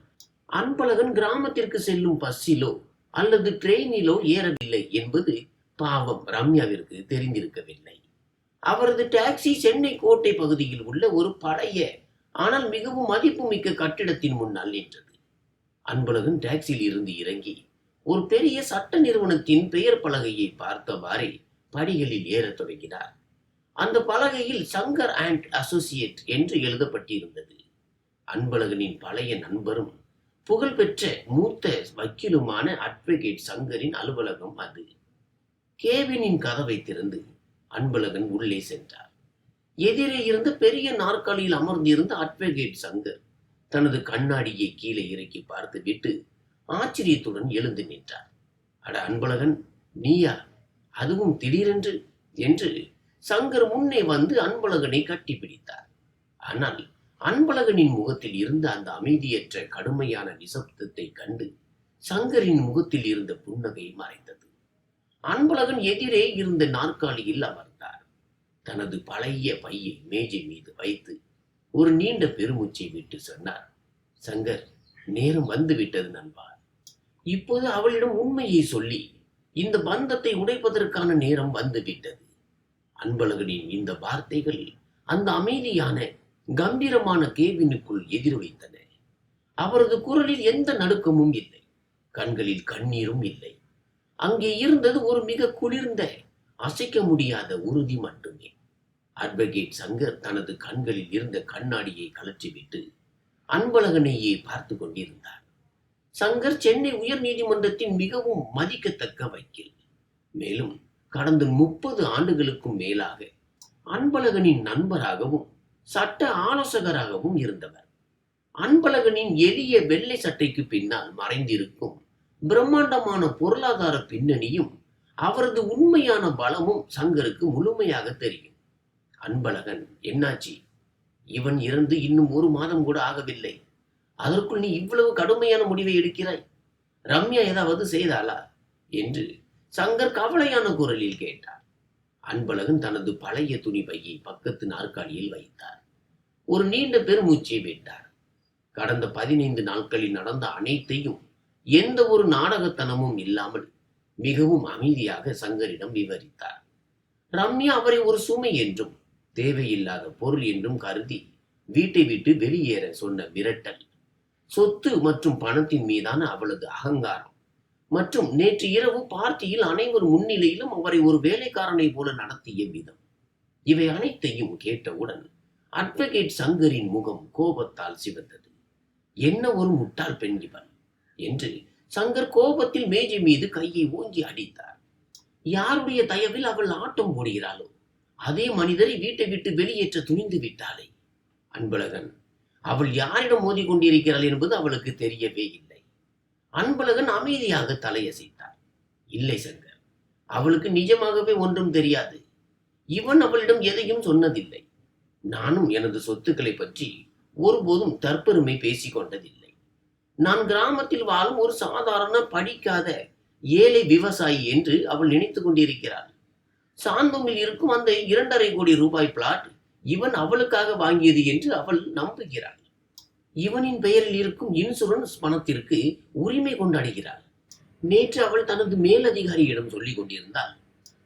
Speaker 1: அன்பழகன் கிராமத்திற்கு செல்லும் பஸ்ஸிலோ அல்லது ட்ரெயினிலோ ஏறவில்லை என்பது பாவம் ரம்யாவிற்கு தெரிந்திருக்கவில்லை. அவரது டாக்ஸி சென்னை கோட்டை பகுதியில் உள்ள ஒரு பழைய ஆனால் மிகவும் மதிப்புமிக்க கட்டிடத்தின் முன்னால் நின்றது. அன்பழகன் டாக்ஸியில் இருந்து இறங்கி ஒரு பெரிய சட்ட நிறுவனத்தின் பெயர் பலகையை பார்த்தவாறே படிகளில் ஏறத் தொடங்கினார். அந்த பலகையில் சங்கர் அண்ட் அசோசியேட் என்று எழுதப்பட்டிருந்தது. அன்பழகனின் பழைய நண்பரும் புகழ்பெற்ற மூத்த வக்கீலுமான அட்வொகேட் சங்கரின் அலுவலகம் அது. கேபினின் கதவை திறந்து அன்பழகன் உள்ளே சென்றார். எதிரே இருந்த பெரிய நாற்காலியில் அமர்ந்திருந்த அட்வொகேட் சங்கர் தனது கண்ணாடியை கீழே இறக்கி பார்த்துவிட்டு ஆச்சரியத்துடன் எழுந்து நின்றார். அட அன்பழகன், நீயா? அதுவும் திடீரென்று என்று சங்கர் முன்னே வந்து அன்பழகனை கட்டி பிடித்தார். ஆனால் அன்பழகனின் முகத்தில் இருந்த அந்த அமைதியற்ற கடுமையான நிசப்தத்தை கண்டு சங்கரின் முகத்தில் இருந்த புன்னகை மறைந்தது. அன்பழகன் எதிரே இருந்த நாற்காலியில் அமர்ந்தார். தனது பழைய பையை மேஜை மீது வைத்து ஒரு நீண்ட பெருமூச்சை விட்டு சொன்னார், சங்கர், நேரம் வந்துவிட்டது நண்பா. இப்போது அவளிடம் உண்மையை சொல்லி இந்த பந்தத்தை உடைப்பதற்கான நேரம் வந்துவிட்டது. அன்பழகனின் இந்த வார்த்தைகள் அந்த அமைதியான கம்பீரமான கேபினுக்குள் எதிரொலித்தன. அவரது குரலில் எந்த நடுக்கமும் இல்லை, கண்களில் கண்ணீரும் இல்லை. அங்கே இருந்தது ஒரு மிக குளிர்ந்த, அசைக்க முடியாத உறுதி மட்டுமே. அட்வொகேட் சங்கர் தனது கண்களில் இருந்த கண்ணாடியை கழற்றிவிட்டு அன்பழகனையே பார்த்து கொண்டிருந்தார். சங்கர் சென்னை உயர் நீதிமன்றத்தின் மிகவும் மதிக்கத்தக்க வக்கீல். மேலும் கடந்த 30 ஆண்டுகளுக்கும் மேலாக அன்பழகனின் நண்பராகவும் சட்ட ஆலோசகராகவும் இருந்தவர். அன்பழகனின் எளிய வெள்ளை சட்டைக்கு பின்னால் மறைந்திருக்கும் பிரம்மாண்டமான பொருளாதார பின்னணியும் அவரது உண்மையான பலமும் சங்கருக்கு முழுமையாக தெரியும். அன்பழகன், என்னாச்சு? இவன் இறந்து இன்னும் 1 மாதம் கூட ஆகவில்லை. அதற்குள் நீ இவ்வளவு கடுமையான முடிவை எடுக்கிறாய். ரம்யா ஏதாவது செய்தாளா என்று சங்கர் கவலையான குரலில் கேட்டார். அன்பழகன் தனது பழைய துணி பையை பக்கத்து நாற்காலியில் வைத்தார். ஒரு நீண்ட பெருமூச்சை விட்டார். கடந்த 15 நாட்களில் நடந்த அனைத்தையும் எந்த ஒரு நாடகத்தனமும் இல்லாமல் மிகவும் அமைதியாக சங்கரிடம் விவரித்தார். ரம்யா அவரை ஒரு சுமை என்றும் தேவையில்லாத பொருள் என்றும் கருதி வீட்டை விட்டு வெளியேற சொன்ன மிரட்டல், சொத்து மற்றும் பணத்தின் மீதான அவளது அகங்காரம் மற்றும் நேற்று இரவு பார்ட்டியில் அனைவர் முன்னிலையிலும் அவரை ஒரு வேலைக்காரனை போல நடத்திய விதம், இவை அனைத்தையும் கேட்டவுடன் அட்வொகேட் சங்கரின் முகம் கோபத்தால் சிவந்தது. என்ன ஒரு முட்டாள் பெண் இவள் என்று சங்கர் கோபத்தில் மேஜை மீது கையை ஓங்கி அடித்தார். யாருடைய தயவில் அவள் ஆட்டம் போடுகிறாளோ அதே மனிதரை வீட்டை விட்டு வெளியேற்ற துணிந்து விட்டாளே. அன்பழகன் அவள் யாரிடம் மோதி கொண்டிருக்கிறாள் என்பது அவளுக்கு தெரியவே இல்லை. அன்பழகன் அமைதியாக தலையசைத்தார். இல்லை சங்கர், அவளுக்கு நிஜமாகவே ஒன்றும் தெரியாது. இவன் அவளிடம் எதையும் சொன்னதில்லை. நானும் எனது சொத்துக்களை பற்றி ஒருபோதும் தற்பெருமை பேசிக் கொண்டதில்லை. நான் கிராமத்தில் வாழும் ஒரு சாதாரண படிக்காத ஏழை விவசாயி என்று அவள் நினைத்துக் கொண்டிருக்கிறாள். சாந்தோமில் இருக்கும் அந்த 2.5 கோடி ரூபாய் பிளாட் இவன் அவளுக்காக வாங்கியது என்று அவள் நம்புகிறாள். இவனின் பெயரில் இருக்கும் இன்சூரன்ஸ் பணத்திற்கு உரிமை கொண்டாடுகிறாள். நேற்று அவள் தனது மேலதிகாரியிடம் சொல்லிக் கொண்டிருந்தாள்,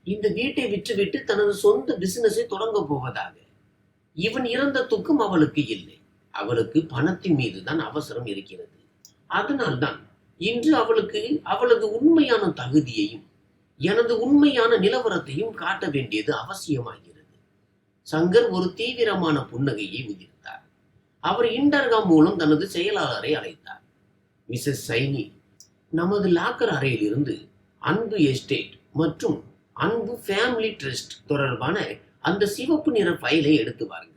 Speaker 1: இந்த வீட்டை விற்றுவிட்டு தனது சொந்த பிசினஸை தொடங்க போவதாக. இவன் இறந்த துக்கம் அவளுக்கு இல்லை. அவளுக்கு பணத்தின் மீதுதான் அவசரம் இருக்கிறது. அதனால்தான் இன்று அவளுக்கு அவளது உண்மையான தகுதியையும் எனது உண்மையான நிலவரத்தையும் காட்ட வேண்டியது அவசியமாகிறது. சங்கர் ஒரு தீவிரமான புன்னகையை உதிர்த்தார். அவர் இன்டர்காம் மூலம் தனது செயலாளரை அழைத்தார். மிஸ்ஸஸ் சைனி, நமது லாக்கர் அறையில் இருந்து அன்பு எஸ்டேட் மற்றும் அன்பு ஃபேமிலி ட்ரஸ்ட் தொடர்பான அந்த சிவப்பு நிற ஃபைலை எடுத்து வாருங்கள்.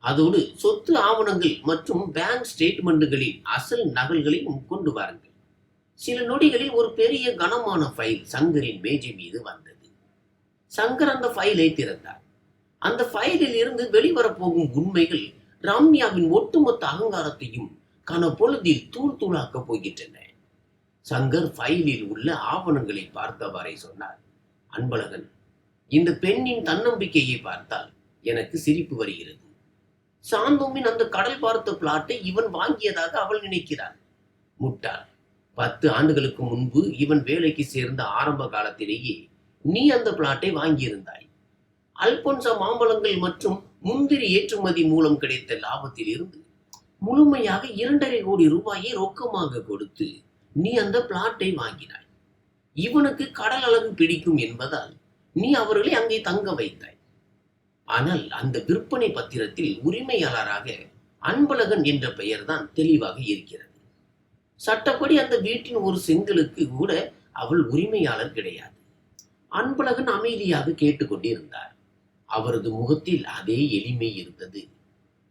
Speaker 1: அதோடு சொத்து ஆவணங்கள் மற்றும் பேங்க் ஸ்டேட்மெண்ட்டுகளின் அசல் நகல்களையும் கொண்டு வாருங்கள். சில நொடிகளில் ஒரு பெரிய கனமான ஃபைல் சங்கரின் மேஜை மீது வந்தது. சங்கர் அந்த ஃபைலை திறந்தார். அந்த ஃபைலில் இருந்து வெளிவரப்போகும் உண்மைகள் ரம்யாவின் ஒட்டுமொத்த அகங்காரத்தையும் கனப்பொழுதில் தூள் தூளாக்கப் போகின்றன. சங்கர் ஃபைலில் உள்ள ஆவணங்களை பார்த்தவாறே சொன்னார், அன்பழகன், இந்த பெண்ணின் தன்னம்பிக்கையை பார்த்தால் எனக்கு சிரிப்பு வருகிறது. சாந்தோமின் அந்த கடல் பார்த்த பிளாட்டை இவன் வாங்கியதாக அவள் நினைக்கிறாள். முட்டாள். 10 ஆண்டுகளுக்கு முன்பு இவன் வேலைக்கு சேர்ந்த ஆரம்ப காலத்திலேயே நீ அந்த பிளாட்டை வாங்கியிருந்தாய். அல்போன்சா மாம்பழங்கள் மற்றும் முந்திரி ஏற்றுமதி மூலம் கிடைத்த லாபத்தில் இருந்து முழுமையாக 2.5 கோடி ரூபாயை ரொக்கமாக கொடுத்து நீ அந்த பிளாட்டை வாங்கினாய். இவனுக்கு கடல் அழகு பிடிக்கும் என்பதால் நீ அவர்களை அங்கே தங்க வைத்தாய். ஆனால் அந்த விற்பனை பத்திரத்தில் உரிமையாளராக அன்பழகன் என்ற பெயர்தான் தெளிவாக இருக்கிறது. சட்டப்படி அந்த வீட்டின் ஒரு செங்கலுக்கு கூட அவள் உரிமையாளர் கிடையாது. அன்பழகன் அமைதியாக கேட்டுக்கொண்டிருந்தார். அவரது முகத்தில் அதே எளிமை இருந்தது.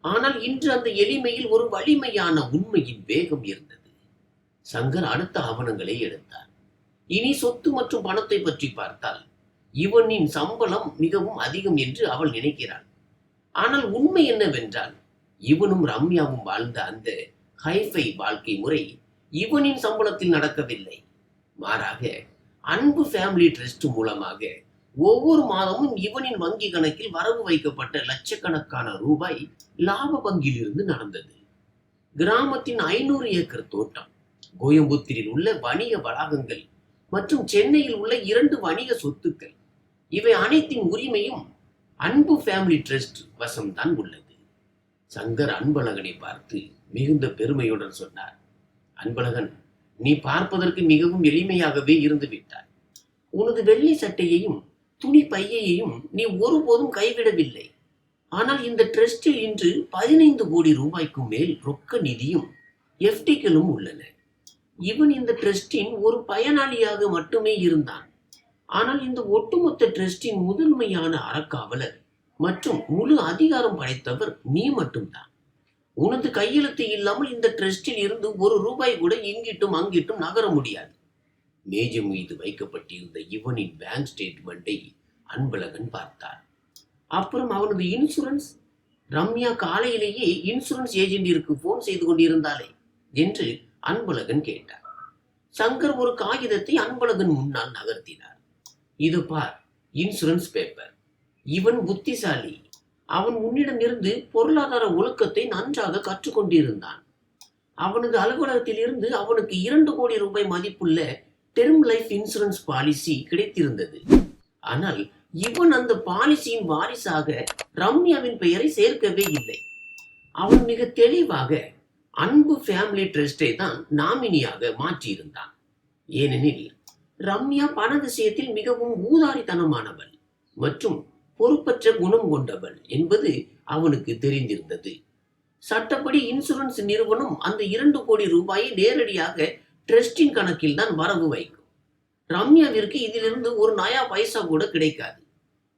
Speaker 1: ஆனால் இன்று அந்த எளிமையில் ஒரு வலிமையான உண்மையின் வேகம் இருந்தது. சங்கர் அடுத்த ஆவணங்களை எடுத்தார். இனி சொத்து மற்றும் பணத்தை பற்றி பார்த்தால் இவனின் சம்பளம் மிகவும் அதிகம் என்று அவள் நினைக்கிறாள். ஆனால் உண்மை என்னவென்றால் இவனும் ரம்யாவும் வாழ்ந்த அந்த ஹைஃபை வாழ்க்கை முறை இவனின் சம்பளத்தில் நடக்கவில்லை. மாறாக அன்பு ஃபேமிலி ட்ரஸ்ட் மூலமாக ஒவ்வொரு மாதமும் இவனின் வங்கி கணக்கில் வரவு வைக்கப்பட்ட லட்சக்கணக்கான ரூபாய் லாப பங்கிலிருந்து நடந்தது. கிராமத்தின் 500 ஏக்கர் தோட்டம், கோயம்புத்தூரில் உள்ள வணிக வளாகங்கள் மற்றும் சென்னையில் உள்ள 2 வணிக சொத்துக்கள், இவை அனைத்தின் உரிமையும் அன்பு ஃபேமிலி ட்ரஸ்ட் வசம்தான் உள்ளது. சங்கர் அன்பழகனை பார்த்து மிகுந்த பெருமையுடன் சொன்னார், அன்பழகன், நீ பார்ப்பதற்கு மிகவும் எளிமையாகவே இருந்து விட்டாய். உனது வெள்ளை சட்டையையும் துணி பையையும் நீ ஒருபோதும் கைவிடவில்லை. ஆனால் இந்த ட்ரஸ்டில் இன்று 15 கோடி ரூபாய்க்கும் மேல் ரொக்க நிதியும் எஃப்டிக்களும் உள்ளன. இவன் இந்த ட்ரஸ்டின் ஒரு பயனாளியாக மட்டுமே இருந்தான். ஆனால் இந்த ஒட்டுமொத்த ட்ரஸ்டின் முதன்மையான அறக்காவலர் மற்றும் முழு அதிகாரம் படைத்தவர் நீ மட்டும்தான். உனது கையெழுத்து இல்லாமல் இந்த ட்ரஸ்டில் இருந்து 1 ரூபாய் கூட இங்கிட்டும் அங்கிட்டும் நகர முடியாது. மேஜை மீது வைக்கப்பட்டிருந்த இவனின் பேங்க் ஸ்டேட்மெண்ட்டை அன்பழகன் பார்த்தார். அப்புறம் அவனது இன்சூரன்ஸ், ரம்யா காலையிலேயே இன்சூரன்ஸ் ஏஜென்டிற்கு போன் செய்து கொண்டிருந்தாளே என்று அன்பழகன் கேட்டார். சங்கர் ஒரு காகிதத்தை அன்பழகன் முன்னால் நகர்த்தினார். இது பார், இன்சூரன்ஸ் பேப்பர். இவன் புத்திசாலி. அவன் உன்னிடம் இருந்து பொருளாதார ஒழுக்கத்தை நன்றாக கற்றுக்கொண்டிருந்தான். அவனது அலுவலகத்தில் இருந்து அவனுக்கு 2 கோடி ரூபாய் மதிப்புள்ள டெர்ம் லைஃப் இன்சூரன்ஸ் பாலிசி கிடைத்திருந்தது. ஆனால் இவன் அந்த பாலிசியின் வாரிசாக ரம்யாவின் பெயரை சேர்க்கவே இல்லை. அவன் மிக தெளிவாக அன்பு ஃபேமிலி ட்ரஸ்டை தான் நாமினியாக மாற்றியிருந்தான். ஏனெனில் ரம்யா பண விஷயத்தில் மிகவும் ஊதாரித்தனமானவள் மற்றும் பொறுப்பற்ற குணம் கொண்டவள் என்பது அவனுக்கு தெரிந்திருந்தது. சட்டப்படி இன்சூரன்ஸ் நிறுவனம் அந்த 2 கோடி ரூபாயை நேரடியாக ட்ரஸ்டின் கணக்கில் தான் வரவு வைக்கும். ரம்யாவிற்கு இதிலிருந்து ஒரு நயா பைசா கூட கிடைக்காது.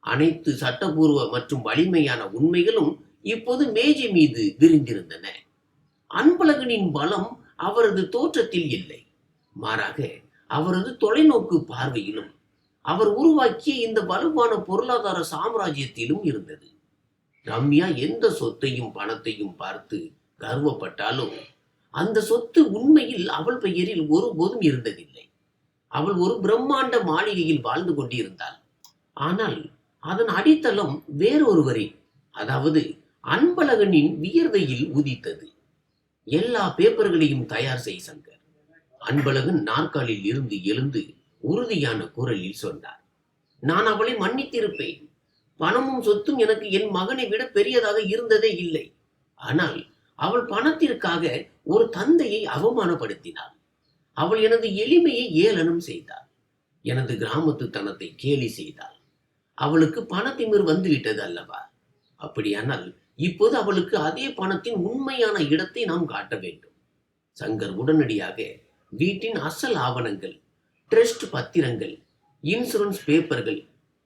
Speaker 1: அனைத்து சட்டபூர்வ மற்றும் வலிமையான உண்மைகளும் இப்போது மேஜை மீது விரிந்திருந்தன. அன்பழகனின் பலம் அவரது தோற்றத்தில் இல்லை, மாறாக அவரது தொலைநோக்கு பார்வையிலும் அவர் உருவாக்கிய இந்த வலுவான பொருளாதார சாம்ராஜ்யத்திலும் இருந்தது. ரம்யா எந்த சொத்தையும் பணத்தையும் பார்த்து கர்வப்பட்டாலும் அந்த சொத்து உண்மையில் அவள் பெயரில் ஒருபோதும் இருந்ததில்லை. அவள் ஒரு பிரம்மாண்ட மாளிகையில் வாழ்ந்து கொண்டிருந்தாள். ஆனால் அதன் அடித்தளம் வேறொருவரின், அதாவது அன்பழகனின் வியர்வையில் உதித்தது. எல்லா பேப்பர்களையும் தயார் செய் சங்கர். அன்பழகன் நாற்காலில் இருந்து எழுந்து உறுதியான குரலில் சொன்னார். நான் அவளை மன்னித்திருப்பேன். பணமும் சொத்தும் எனக்கு என் மகனை விட பெரியதாக இருந்ததே இல்லை. ஆனால் அவள் பணத்திற்காக ஒரு தந்தையை அவமானப்படுத்தினாள். அவள் எனது எளிமையை ஏளனம் செய்தாள். எனது கிராமத்து தனத்தை கேலி செய்தாள். அவளுக்கு பணத்திமிர் வந்துவிட்டது அல்லவா? அப்படியானால் இப்போது அவளுக்கு அதே பணத்தின் உண்மையான இடத்தை நாம் காட்ட வேண்டும். சங்கர் உடனடியாக வீட்டின் அசல் ஆவணங்கள், ட்ரஸ்ட் பத்திரங்கள், இன்சூரன்ஸ் பேப்பர்கள்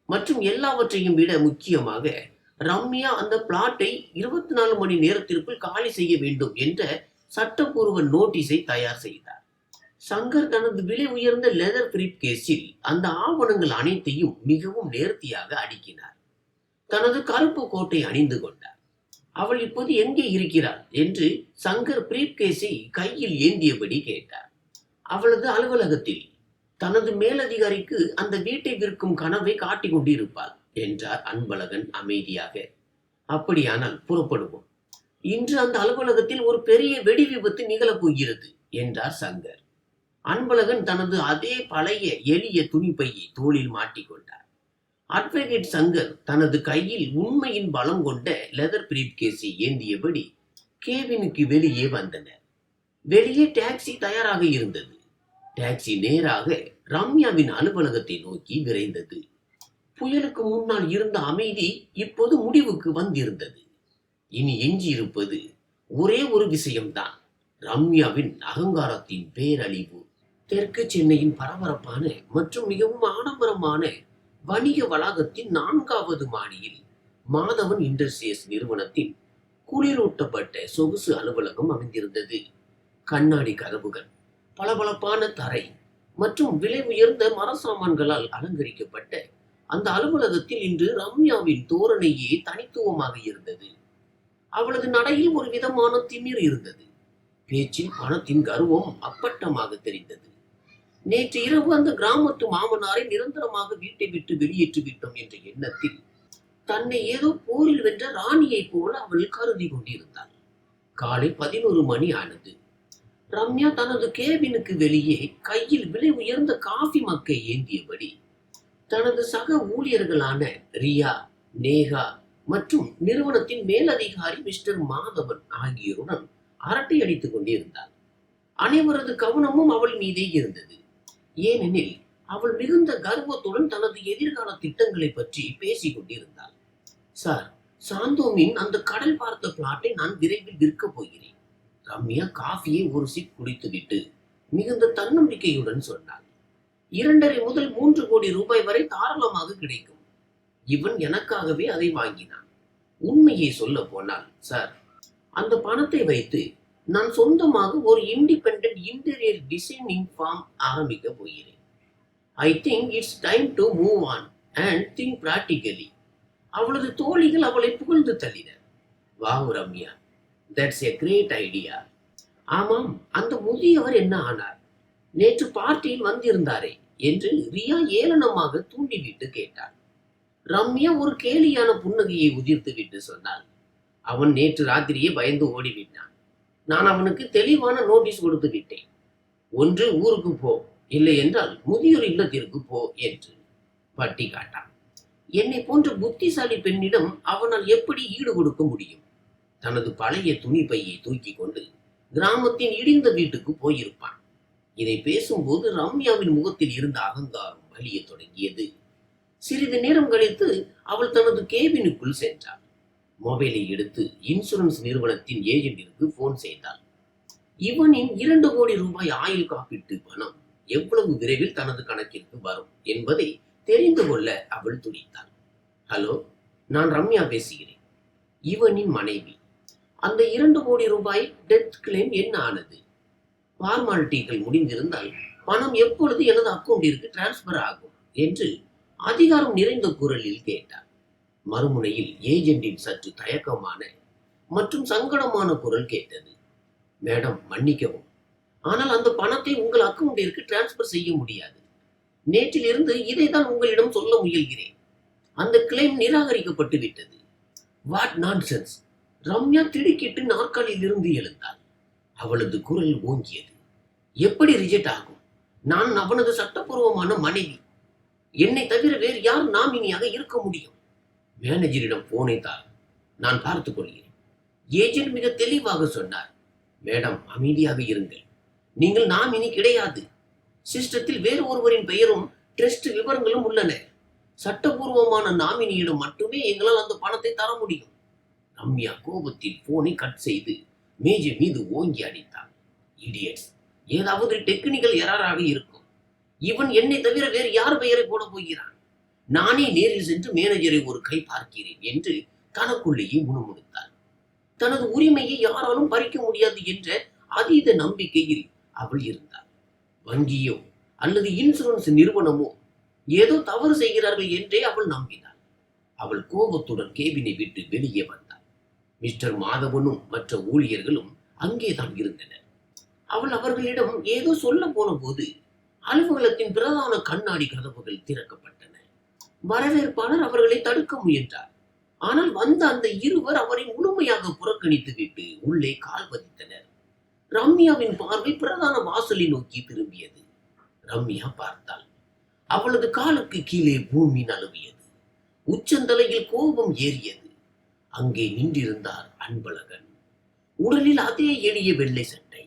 Speaker 1: மற்றும் எல்லாவற்றையும் விட முக்கியமாக ரம்யா அந்த பிளாட்டை 24 மணி நேரத்திற்குள் காலி செய்ய வேண்டும் என்ற சட்டப்பூர்வ நோட்டீஸை தயார் செய்தார். சங்கர் தனது விலை உயர்ந்த லெதர் பிரீப் கேஸில் அந்த ஆவணங்கள் அனைத்தையும் மிகவும் நேர்த்தியாக அடுக்கினார். தனது கருப்பு கோட்டை அணிந்து கொண்டார். அவள் இப்போது எங்கே இருக்கிறாள் என்று சங்கர் பிரீப் கேஸை கையில் ஏந்தியபடி கேட்டார். அவளது அலுவலகத்தில் தனது மேலதிகாரிக்கு அந்த வீட்டை விற்கும் கனவை காட்டிக் கொண்டிருப்பாள் என்றார் அன்பழகன் அமைதியாக. அப்படியானால் புறப்படுவோம். இன்று அந்த அலுவலகத்தில் ஒரு பெரிய வெடி விபத்து நிகழப் போகிறது என்றார் சங்கர். அன்பழகன் தனது அதே பழைய எளிய துணிப்பையை தோளில் மாட்டிக்கொண்டார். அட்வொகேட் சங்கர் தனது கையில் உண்மையின் பலம் கொண்ட லெதர் பிரீப் கேஸை ஏந்தியபடி கேபினுக்கு வெளியே வந்தனர். வெளியே டாக்ஸி தயாராக இருந்தது. டாக்ஸி நேராக ரம்யாவின் அலுவலகத்தை நோக்கி விரைந்தது. புயலுக்கு முன்னால் இருந்த அமைதி இப்போது முடிவுக்கு வந்திருந்தது. இனி எஞ்சியிருப்பது ஒரே ஒரு விஷயம்தான், ரம்யாவின் அகங்காரத்தின் பேரழிவு. தெற்கு சென்னையின் பரபரப்பான மற்றும் மிகவும் ஆடம்பரமான வணிக வளாகத்தின் 4வது மாடியில் மாதவன் இண்டஸ்ட்ரீஸ் நிறுவனத்தின் குளிரூட்டப்பட்ட சொகுசு அலுவலகம் அமைந்திருந்தது. கண்ணாடி கதவுகள், பளபளப்பான தரை மற்றும் விலை உயர்ந்த மரசாமான்களால் அலங்கரிக்கப்பட்ட அந்த அலுவலகத்தில் இன்று ரம்யாவின் தோரணையே தனித்துவமாக இருந்தது. அவளது நடையில் ஒரு விதமான திமிர் இருந்தது. பேச்சில் பணத்தின் கர்வம் அப்பட்டமாக தெரிந்தது. நேற்று இரவு அந்த கிராமத்து மாமனாரை நிரந்தரமாக வீட்டை விட்டு வெளியேற்றி விட்டோம் என்ற எண்ணத்தில் தன்னை ஏதோ போரில் வென்ற ராணியை போல அவள் கருதி கொண்டிருந்தாள். காலை 11 மணி ஆனது. ரம்யா தனது கேபினுக்கு வெளியே கையில் விலை உயர்ந்த காஃபி மக்கை ஏந்தியபடி தனது சக ஊழியர்களான ரியா, நேகா மற்றும் நிறுவனத்தின் மேலதிகாரி மிஸ்டர் மாதவன் ஆகியோருடன் அரட்டை அடித்துக் கொண்டிருந்தாள். அனைவரது கவனமும் அவள் மீதே இருந்தது. ஏனெனில் அவள் மிகுந்த கர்வத்துடன் தனது எதிர்கால திட்டங்களை பற்றி பேசிக் கொண்டிருந்தாள். சார், சாந்தோமின் அந்த கடல் பார்த்த பிளாட்டை நான் விரைவில் விற்கப் போகிறேன். ரம்யா காஃபியை ஒரு சிப் குடித்துவிட்டு மிகுந்த தன்னம்பிக்கையுடன் சொன்னாள். 2.5 முதல் 3 கோடி ரூபாய் வரை தாராளமாக கிடைக்கும். இவன் எனக்காகவே அதை வாங்கினான். உண்மையை சொல்ல போனால் சார், அந்த பணத்தை வைத்து நான் சொந்தமாக ஒரு இண்டிபெண்டன்ட் இன்டீரியர் டிசைனிங் ஃபார்ம் ஆரம்பிக்க போகிறேன். I think it's time to move on and think practically. அவளது தோழிகள் அவளை புகழ்ந்து தள்ளினர். Wow Ramya, that's a great idea. ஆமாம், அந்த முதியவர் என்ன ஆனார்? நேற்று பார்ட்டியில் வந்திருந்தாரே என்று ரியா ஏளனமாக தூண்டிவிட்டு கேட்டார். ரம்யா ஒரு கேலியான புன்னகையை உதிர்த்து விட்டு சொன்னாள். அவன் நேற்று ராத்திரியே பயந்து ஓடிவிட்டான். நான் அவனுக்கு தெளிவான நோட்டீஸ் கொடுத்து விட்டேன். ஒன்று ஊருக்கு போ, இல்லை என்றால் முதியோர் இல்லத்திற்கு போ என்று பட்டி காட்டான். என்னை போன்ற புத்திசாலி பெண்ணிடம் அவனால் எப்படி ஈடு கொடுக்க முடியும்? தனது பழைய துணி பையை தூக்கி கொண்டு கிராமத்தின் இடிந்த வீட்டுக்கு போயிருப்பான். இதை பேசும்போது ரம்யாவின் முகத்தில் இருந்த அகங்காரம் வலிய தொடங்கியது. சிறிது நேரம் கழித்து அவள் தனது கேபினுக்குள் சென்றாள். மொபைலை எடுத்து இன்சூரன்ஸ் நிறுவனத்தின் ஏஜென்டிற்கு போன் செய்தாள். இவனின் 2 கோடி ரூபாய் ஆயுள் காப்பீட்டு பணம் எவ்வளவு விரைவில் தனது கணக்கிற்கு வரும் என்பதை தெரிந்து கொள்ள அவள் துடித்தாள். ஹலோ, நான் ரம்யா பேசுகிறேன். இவனின் மனைவி. அந்த 2 கோடி ரூபாய் டெத் கிளைம் என்ன ஆனது? ஃபார்மாலிட்டிகள் முடிந்திருந்தால் பணம் எப்பொழுது எனது அக்கௌண்டிற்கு டிரான்ஸ்பர் ஆகும் என்று அதிகாரம் நிறைந்த குரலில் கேட்டார். மறுமுனையில் ஏஜென்டின் சற்று தயக்கமான மற்றும் சங்கடமான குரல் கேட்டது. மேடம், மன்னிக்கவும், ஆனால் அந்த பணத்தை உங்கள் அக்கௌண்டிற்கு டிரான்ஸ்பர் செய்ய முடியாது. நேற்றிலிருந்து இதைதான் உங்களிடம் சொல்ல முயல்கிறேன். அந்த கிளைம் நிராகரிக்கப்பட்டு விட்டது. What nonsense! ரம்யா திடுக்கிட்டு நாற்காலில் இருந்து எழுந்தாள். அவளது குரல் ஓங்கியது. எப்படி ரிஜெக்ட் ஆகும்? நான் அவனது சட்டப்பூர்வமான மனைவி. என்னை தவிர வேறு யார் நாமினியாக இருக்க முடியும்? மேனேஜரிடம் போனை தார், நான் பார்த்துக் கொள்கிறேன். ஏஜென்ட் மிக தெளிவாக சொன்னார். மேடம், அமைதியாக இருங்கள். நீங்கள் நாமினி கிடையாது. சிஸ்டத்தில் வேறு ஒருவரின் பெயரும் ட்ரஸ்ட் விவரங்களும் உள்ளன. சட்டபூர்வமான நாமினியிடம் மட்டுமே எங்களால் அந்த பணத்தை தர முடியும். ரம்யா கோபத்தில் போனை கட் செய்து மேஜை மீது ஓங்கி அடித்தாள். இடியட்ஸ்! ஏதாவது டெக்னிக்கல் எரராக இருக்கும். இவன் என்னை தவிர வேறு யார் பெயரை போட போகிறான்? நானே நேரில் சென்று மேனேஜரை ஒரு கை பார்க்கிறேன் என்று தனக்குள்ளேயே முணுமுணுத்தாள். தனது உரிமையை யாராலும் பறிக்க முடியாது என்ற அதீத நம்பிக்கையில் அவள் இருந்தாள். வங்கியோ அல்லது இன்சூரன்ஸ் நிறுவனமோ ஏதோ தவறு செய்கிறார்கள் என்றே அவள் நம்பினாள். அவள் கோபத்துடன் கேபினை விட்டு வெளியே வந்தாள். மிஸ்டர் மாதவனும் மற்ற ஊழியர்களும் அங்கேதான் இருந்தனர். அவள் அவர்களிடம் ஏதோ சொல்ல போன போது அலுவலகத்தின் பிரதான கண்ணாடி கதவுகள் திறக்கப்பட்டன. வரவேற்பாளர் அவர்களை தடுக்க முயன்றார். ஆனால் வந்த அந்த இருவர் அவரை முழுமையாக புறக்கணித்து விட்டு உள்ளே கால் பதித்தனர். ரம்யாவின் பார்வை பிரதான வாசலை நோக்கி திரும்பியது. ரம்யா பார்த்தாள். அவளது காலுக்கு கீழே பூமி நழுவியது. உச்சந்தலையில் கோபம் ஏறியது. அங்கே நின்றிருந்தார் அன்பழகன். உடலில் அதே எளிய வெள்ளை சட்டை,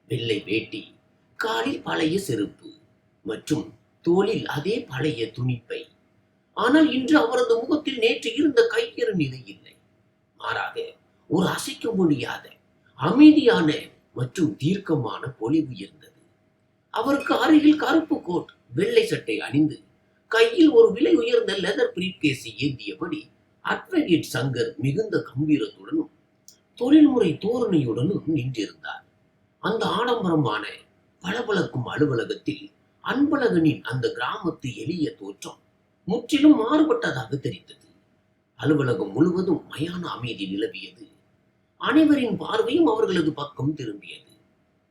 Speaker 1: வெள்ளை வேட்டி, காலில் பழைய செருப்பு மற்றும் தோளில் அதே பழைய துணிப்பை. ஆனால் இன்று அவரது முகத்தில் நேற்று இருந்த கையறு நிலை இல்லை. மாறாக ஒரு அசைக்க முடியாத அமைதியான மற்றும் தீர்க்கமான பொலிவு இருந்தது. அவருக்கு அருகில் கருப்பு கோட், வெள்ளை சட்டை அணிந்து கையில் ஒரு விலை உயர்ந்த லெதர் பிரீஃப்கேஸை ஏந்தியபடி அட்வொகேட் சங்கர் மிகுந்த கம்பீரத்துடனும் தொழில்முறை தோரணையுடனும் நின்றிருந்தார். அந்த ஆடம்பரமான பளபளக்கும் அலுவலகத்தில் அன்பழகனின் அந்த கிராமத்து எளிய தோற்றம் முற்றிலும் மாறுபட்டதாக தெரிந்தது. அலுவலகம் முழுவதும் மயான அமைதி நிலவியது. அனைவரின் பார்வையும் அவர்களது பக்கம் திரும்பியது.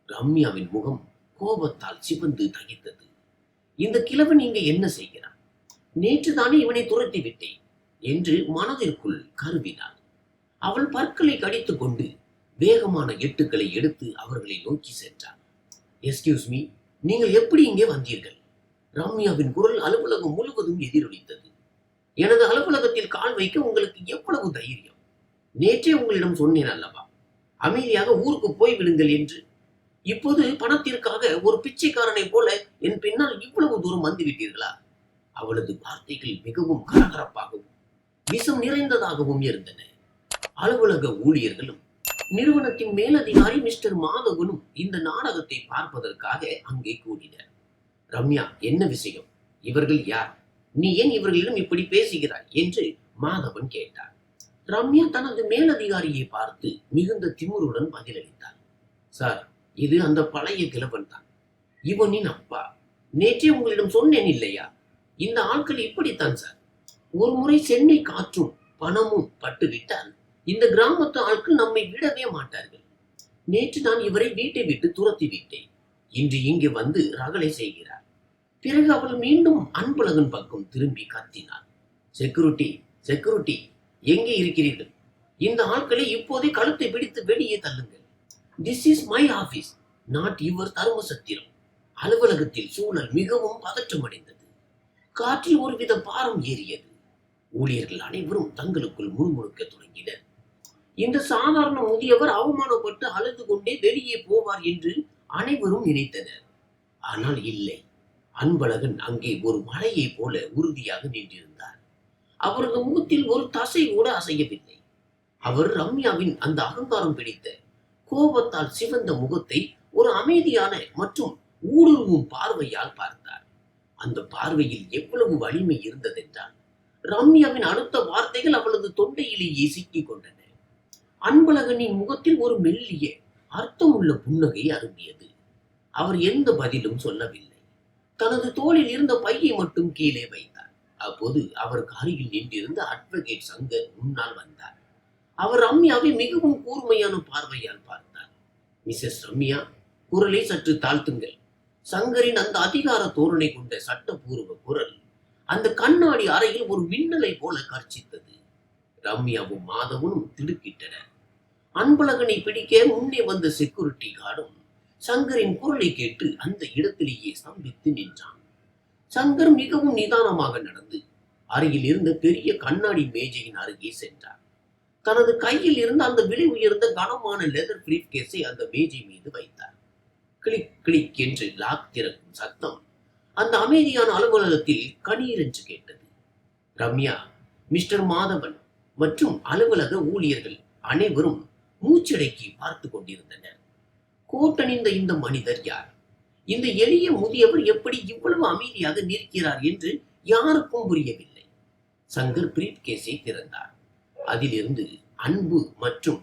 Speaker 1: ரம்யாவின் முகம் கோபத்தால் சிவந்து தகித்தது. இந்த கிழவன் இங்க என்ன செய்கிறான்? நேற்று தானே இவனை துரத்தி விட்டேன் என்று மனதிற்குள் கருவினாள். அவள் பற்களை கடித்துக் கொண்டு வேகமான எட்டுக்களை எடுத்து அவர்களை நோக்கி சென்றாள். எஸ்கியூஸ் மீ, நீங்கள் எப்படி இங்கே வந்தீர்கள்? ரம்யாவின் குரல் அலுவலகம் முழுவதும் எதிரொலித்தது. எனது அலுவலகத்தில் கால் வைக்க உங்களுக்கு எவ்வளவு தைரியம்? நேற்றே உங்களிடம் சொன்னேன் அல்லவா, அமைதியாக ஊருக்கு போய் விடுங்கள் என்று. இப்போது பணத்திற்காக ஒரு பிச்சைக்காரனை போல என் பின்னால் இவ்வளவு தூரம் வந்துவிட்டீர்களா? அவளது வார்த்தைகள் மிகவும் கரகரப்பாகவும் விஷம் நிறைந்ததாகவும் இருந்தன. அலுவலக ஊழியர்களும் நிறுவனத்தின் மேலதிகாரி மிஸ்டர் மாதவனும் இந்த நாடகத்தை பார்ப்பதற்காக அங்கே கூடினர். ரம்யா, என்ன விஷயம்? இவர்கள் யார்? நீ ஏன் இவர்களிடம் இப்படி பேசுகிறாய் என்று மாதவன் கேட்டார். ரம்யா தனது மேலதிகாரியை பார்த்து மிகுந்த திமிருடன் பதிலளித்தார். சார், இது அந்த பழைய கிழவன் தான். இவனின் அப்பா. நேற்றே உங்களிடம் சொன்னேன் இல்லையா? இந்த ஆட்கள் இப்படித்தான் சார். ஒரு முறை சென்னை காற்றும் பணமும் பட்டுவிட்டால் இந்த கிராமத்து ஆட்கள் நம்மை விடவே மாட்டார்கள். நேற்று நான் இவரை வீட்டை விட்டு துரத்தி விட்டேன். இன்று இங்கே வந்து ரகளை செய்கிறார். பிறகு அவள் மீண்டும் அன்பழகன் பக்கம் திரும்பி கத்தினாள். செக்யூரிட்டி, செக்யூரிட்டி, எங்கே இருக்கிறீர்கள்? இந்த ஆட்களை இப்போதே கழுத்தை பிடித்து வெளியே தள்ளுங்கள். This is my office, not your தர்மசத்திரம். அலுவலகத்தில் சூழல் மிகவும் பதற்றமடைந்தது. காற்றில் ஒருவித பாரம் ஏறியது. ஊழியர்கள் அனைவரும் தங்களுக்குள் முணுமுணுக்க தொடங்கினர். இந்த சாதாரண முதியவர் அவமானப்பட்டு அழுது கொண்டே வெளியே போவார் என்று அனைவரும் நினைத்தனர். ஆனால் இல்லை. அன்பழகன் அங்கே ஒரு மலையை போல உறுதியாக நின்றிருந்தார். அவரது முகத்தில் ஒரு தசை கூட அசையவில்லை. அவர் ரம்யாவின் அந்த அகங்காரம் பிடித்த கோபத்தால் சிவந்த முகத்தை ஒரு அமைதியான மற்றும் ஊடுருவும் பார்வையால் பார்த்தார். அந்த பார்வையில் எவ்வளவு வலிமை இருந்ததென்றால் ரம்யாவின் அடுத்த வார்த்தைகள் அவளது தொண்டையிலேயே சிக்கிக் கொண்டன. அன்பழகனின் முகத்தில் ஒரு மெல்லிய அர்த்தமுள்ள புன்னகை அரும்பியது. அவர் எந்த பதிலும் சொல்லவில்லை. தனது தோளில் இருந்த பையை மட்டும் கீழே வைத்தார். அப்போது அவருக்கு அருகில் நின்றிருந்த அட்வொகேட் சங்கர் முன்னால் வந்தார். அவர் ரம்யாவை மிகவும் கூர்மையான பார்வையால் பார்த்தார். மிஸ்ஸஸ் ரம்யா, குரலை சற்று தாழ்த்துங்கள். சங்கரின் அந்த அதிகார தோரணை கொண்ட சட்டப்பூர்வ குரல் அந்த கண்ணாடி அறையில் ஒரு மின்னலை போல கர்ச்சித்தது. ரம்யாவும் மாதவனும் திடுக்கிட்டனர். அன்பழகனை பிடிக்க முன்னே வந்த செக்யூரிட்டி கார்டும் சங்கரின் குரலை கேட்டு அந்த இடத்திலேயே ஸ்தம்பித்து நின்றான். சங்கர் மிகவும் நிதானமாக நடந்து அருகில் இருந்த பெரிய கண்ணாடி மேஜையின் அருகே சென்றார். தனது கையில் இருந்த அந்த விலை உயர்ந்த கனமான லெதர் பிரீஃப் கேஸை அந்த மேஜை மீது வைத்தார். கிளிக் கிளிக் என்று லாக் திறக்கும் சத்தம் அந்த அமைதியான அலுவலகத்தில் கணீர் என்று கேட்டது. ரம்யா, மிஸ்டர் மாதவன் மற்றும் அலுவலக ஊழியர்கள் அனைவரும் மூச்சடக்கி பார்த்து கொண்டிருந்தனர். கோட்டணிந்த இந்த மனிதர் யார்? இந்த எளிய முதியவர் எப்படி இவ்வளவு அமைதியாக நிற்கிறார் என்று யாருக்கும் புரியவில்லை. சங்கர் பிரீஃப் கேஸை திறந்தார். அதிலிருந்து அன்பு மற்றும்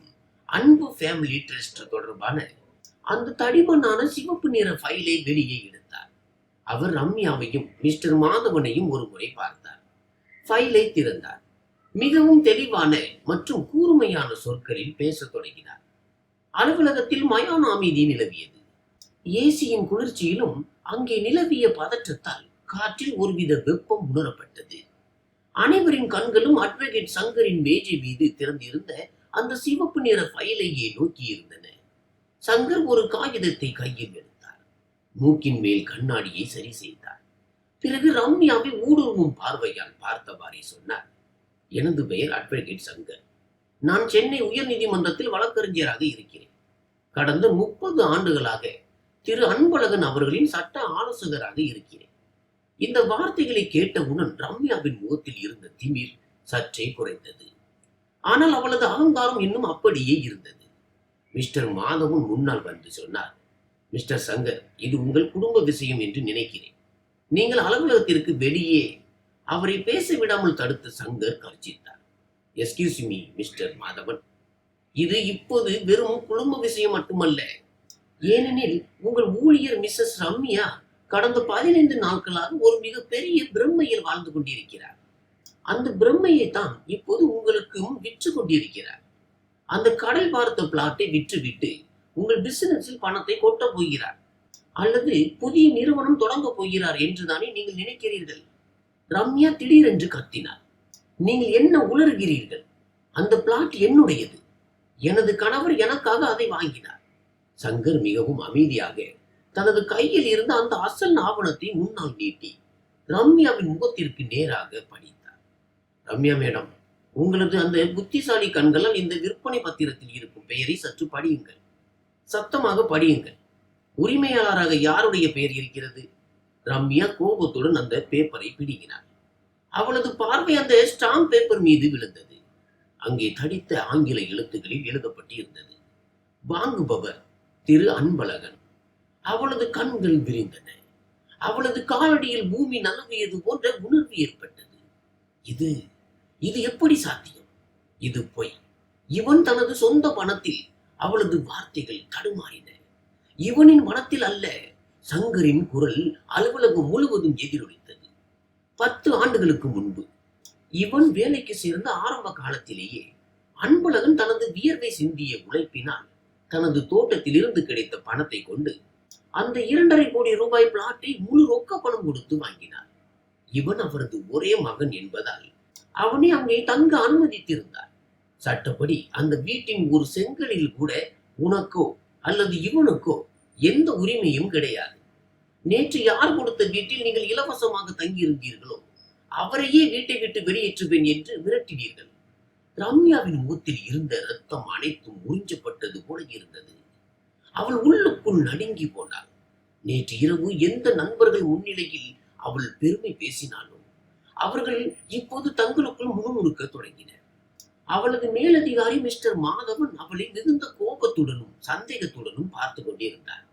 Speaker 1: அன்பு ஃபேமிலி ட்ரஸ்ட் தொடர்பான அந்த தடிமனான சிவப்பு நிற ஃபைலை வெளியே எடுத்தார். அவர் ரம்யாவையும் மிஸ்டர் மாதவனையும் ஒரு முறை பார்த்தார். ஃபைலை திறந்தார். மிகவும் தெளிவான மற்றும் கூர்மையான சொற்களில் பேசத் தொடங்கினார். அலுவலகத்தில் மயான அமைதி நிலவியது. ஏசியின் குளிர்ச்சியிலும் அங்கே நிலவிய பதற்றத்தால் காற்றில் ஒருவித வெப்பம் உணரப்பட்டது. அனைவரின் கண்களும் அட்வொகேட் சங்கரின் மேஜை மீது திறந்திருந்த அந்த சிவப்பு நிற ஃபைலையே நோக்கி இருந்தன. சங்கர் ஒரு காகிதத்தை கையில் எடுத்தார். மூக்கின் மேல் கண்ணாடியை சரி செய்தார். பிறகு ரம்யாவை ஊடுருவும் பார்வையால் பார்த்தவாறே சொன்னார். எனது பெயர் அட்வொகேட் சங்கர். நான் சென்னை உயர் நீதிமன்றத்தில் வழக்கறிஞராக இருக்கிறேன். கடந்த 30 ஆண்டுகளாக திரு அன்பழகன் அவர்களின் சட்ட ஆலோசகராக இருக்கிறேன். இந்த வார்த்தைகளை கேட்டவுடன் ரம்யாவின் முகத்தில் இருந்த திமிர் சற்றே குறைந்தது. ஆனால் அவளது அகங்காரம் இன்னும் அப்படியே இருந்தது. மிஸ்டர் மாதவன் முன்னால் வந்து சொன்னார். மிஸ்டர் சங்கர், இது உங்கள் குடும்ப விஷயம் என்று நினைக்கிறேன். நீங்கள் அலுவலகத்திற்கு வெளியே அவரை பேச விடாமல் தடுத்த சங்கர் கர்ச்சித்தார். எஸ்கியூஸ் மீ மிஸ்டர் மாதவன், இது இப்போது வெறும் குடும்ப விஷயம் மட்டுமல்ல. ஏனெனில் உங்கள் ஊழியர் மிஸ்ஸஸ் ரம்யா கடந்த 15 நாட்களாக ஒரு மிகப்பெரிய பிரம்மையில் வாழ்ந்து கொண்டிருக்கிறார். அந்த பிரம்மையை தான் இப்போது உங்களுக்கும் விற்று கொண்டிருக்கிறார். அந்த கடல் பார்த்த பிளாட்டை விற்றுவிட்டு உங்கள் பிசினஸில் பணத்தை கொட்ட போகிறார் அல்லது புதிய நிறுவனம் தொடங்க போகிறார் என்றுதானே நீங்கள் நினைக்கிறீர்கள்? ரம்யா திடீரென்று கத்தினார். நீங்கள் என்ன உளறுகிறீர்கள்? அந்த பிளாட் என்னுடையது. எனது கணவர் எனக்காக அதை வாங்கினார். சங்கர் மிகவும் அமைதியாக தனது கையில் இருந்த அந்த அசல் ஆவணத்தை முன்னால் நீட்டி ரம்யாவின் முகத்திற்கு நேராக படித்தார். ரம்யா மேடம், உங்களது அந்த புத்திசாலி கண்களால் இந்த விற்பனை பத்திரத்தில் இருக்கும் பெயரை சற்று படியுங்கள். சத்தமாக படியுங்கள். உரிமையாளராக யாருடைய பெயர் இருக்கிறது? ரம்யா கோபத்துடன் அந்த பேப்பரை பிடுங்கினார். அவளது பார்வை அந்த ஸ்டாம்ப் பேப்பர் மீது விழுந்தது. அங்கே தடித்த ஆங்கில எழுத்துக்களில் எழுதப்பட்டு இருந்தது, வாங்குபவர் திரு அன்பழகன். அவளது கண்கள் விரிந்தன. அவளது காலடியில் பூமி நலவியது போன்ற உணர்வு ஏற்பட்டது. இது இது எப்படி சாத்தியம்? இது பொய். இவன் தனது சொந்த பணத்தில். அவளது வார்த்தைகள் தடுமாறின. இவனின் மனத்தில் அல்ல. சங்கரின் குரல் அலுவலகம் முழுவதும் எதிரொலித்தது. 10 ஆண்டுகளுக்கு முன்பு இவன் வேலைக்கு சேர்ந்த ஆரம்ப காலத்திலேயே அன்பழகன் தனது வியர்வை சிந்திய உழைப்பினால் தனது தோட்டத்தில் இருந்து கிடைத்த பணத்தை கொண்டு அந்த 2.5 கோடி ரூபாய் பிளாட்டை முழு ரொக்க பணம் கொடுத்து வாங்கினார். இவன் அவரது ஒரே மகன் என்பதால் அவனை அங்கே தங்க அனுமதித்திருந்தார். சட்டப்படி அந்த வீட்டின் ஒரு செங்கலில் கூட உனக்கோ அல்லது இவனுக்கோ எந்த உரிமையும் கிடையாது. நேற்று யார் கொடுத்த வீட்டில் நீங்கள் இலவசமாக தங்கியிருந்தீர்களோ அவரையே வீட்டை விட்டு வெளியேற்றுவேன் என்று மிரட்டினீர்கள். ரம்யாவின் முகத்தில் இருந்த ரத்தம் அனைத்தும் உறிஞ்சப்பட்டது போல இருந்தது. அவள் உள்ளுக்குள் நடுங்கி போனாள். நேற்று இரவு எந்த நண்பர்கள் முன்னிலையில் அவள் பெருமை பேசினாலும் அவர்கள் இப்போது தங்களுக்குள் முணுமுணுக்க தொடங்கினர். அவளது மேலதிகாரி மிஸ்டர் மாதவன் அவளை மிகுந்த கோபத்துடனும் சந்தேகத்துடனும் பார்த்து கொண்டிருந்தார்.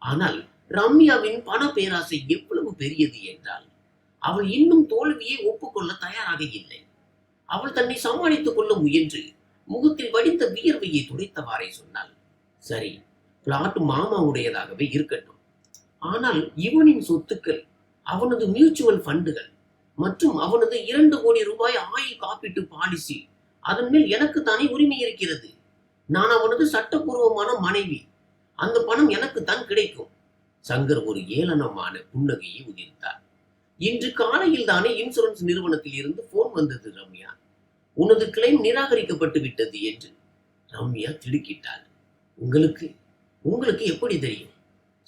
Speaker 1: ஆனால் ரம்யாவின் பண பேராசை எவ்வளவு பெரியது என்றால் அவள் இன்னும் தோல்வியை ஒப்புக்கொள்ள தயாராக இல்லை. அவள் தன்னை சமாளித்துக் கொள்ள முயன்று முகத்தில் வடித்த வியர்வையை துடைத்தவாறே சொன்னாள், சரி, பிளாட் மாமாவுடையதாகவே இருக்கட்டும். ஆனால் இவனின் சொத்துக்கள், அவனது மியூச்சுவல் ஃபண்டுகள் மற்றும் அவனது 2 கோடி ரூபாய் ஆயுள் காப்பீட்டு பாலிசி, அதன் மேல் எனக்கு தானே உரிமை இருக்கிறது. நான் அவனது சட்டப்பூர்வமான மனைவி. அந்த பணம் எனக்கு தான் கிடைக்கும். சங்கர் ஒரு ஏளனமான புன்னகையை உதிர்த்தார். இன்று காலையில் தானே இன்சூரன்ஸ் நிறுவனத்தில் இருந்து போன் வந்தது ரம்யா. உனது கிளைம் நிராகரிக்கப்பட்டு விட்டது என்று. ரம்யா திடுக்கிட்டாள். உங்களுக்கு உங்களுக்கு எப்படி தெரியும்?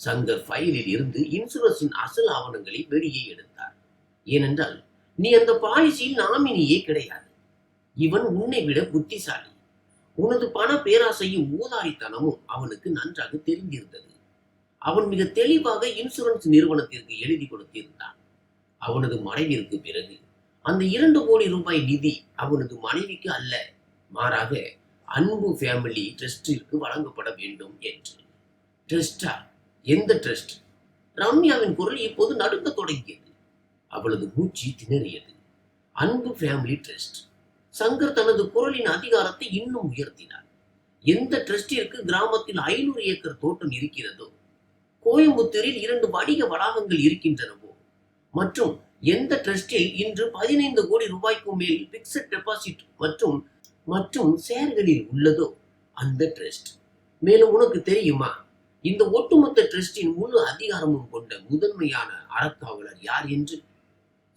Speaker 1: சங்கர் ஃபைலில் இருந்து இன்சூரன்ஸின் அசல் ஆவணங்களை வெளியே எடுத்தார். ஏனென்றால் நீ அந்த பாலிசியில் நாமினியே கிடையாது. இவன் உன்னை விட புத்திசாலி. உனது பண பேராசையும் ஊதாரித்தனமும் அவனுக்கு நன்றாக தெரிந்திருந்தது. அவன் மிக தெளிவாக இன்சூரன்ஸ் நிறுவனத்திற்கு எழுதி கொடுத்திருந்தான். அவனது மறைவிற்கு பிறகு அந்த 2 கோடி ரூபாய் நிதி அவனது மனைவிக்கு அல்ல, மாறாக அன்பு ஃபேமிலி ட்ரஸ்டிற்கு வழங்கப்பட வேண்டும் என்று. ட்ரஸ்டா? எந்த ட்ரஸ்ட்? ரம்யாவின் குரல் இப்போது நடுங்க தொடங்கியது. அவளது மூச்சு திணறியது. அன்பு ஃபேமிலி ட்ரஸ்ட். சங்கர் தனது குரலின் அதிகாரத்தை இன்னும் உயர்த்தினார். எந்த ட்ரஸ்டிற்கு கிராமத்தில் 500 ஏக்கர் தோட்டம் இருக்கிறதோ, கோயம்புத்தூரில் 2 வணிக வளாகங்கள் இருக்கின்றனவோ, மற்றும் எந்த ட்ரஸ்டில் இன்று 15 கோடி ரூபாய்க்கு மேல் பிக்சட் டெபாசிட் மற்றும் ஷேர்களில் உள்ளதோ அந்த ட்ரஸ்ட். மேலும் உனக்கு தெரியுமா, இந்த ஒட்டுமொத்த ட்ரஸ்டின் முழு அதிகாரமும் கொண்ட முதன்மையான அறக்காவலர் யார் என்று?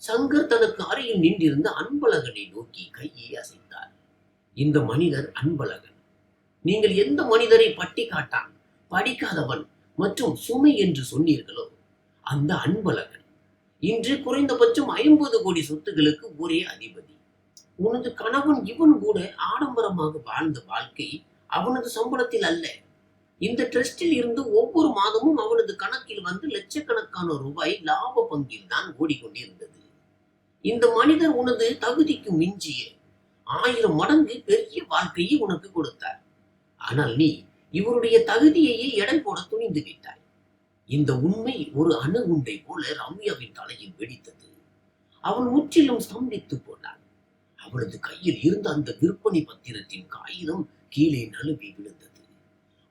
Speaker 1: சங்கர் தனக்கு அருகில் நின்றிருந்த அன்பழகனை நோக்கி கையை அசைத்தார். இந்த மனிதர் அன்பழகன். நீங்கள் எந்த மனிதரை பட்டி காட்டான், படிக்காதவன் மற்றும் சுமை என்று சொன்னீர்களோ அந்த அன்பழகன் இன்று குறைந்தபட்சம் 50 கோடி சொத்துகளுக்கு ஒரே அதிபதி. உனது கணவன் இவன் கூட ஆடம்பரமாக வாழ்ந்த வாழ்க்கை அவனது சம்பளத்தில் அல்ல. இந்த ட்ரஸ்டில் இருந்து ஒவ்வொரு மாதமும் அவனது கணக்கில் வந்து லட்சக்கணக்கான ரூபாய் லாப பங்கில் தான் ஓடிக்கொண்டிருந்தது. இந்த மனிதர் உனது தகுதிக்கு மிஞ்சிய 1000 மடங்கு பெரிய வாழ்க்கையை உனக்கு கொடுத்தார். ஆனால் நீ இவருடைய தகுதியையே எடை போட துணிந்து விட்டாய். இந்த உண்மை ஒரு அணுகுண்டை போல ரம்யாவின் தலையில் வெடித்தது. அவன் முற்றிலும் ஸ்தம்பித்து போனான். அவளது கையில் இருந்த அந்த விற்பனை பத்திரத்தின் காகிதம் கீழே நழுவி விழுந்தது.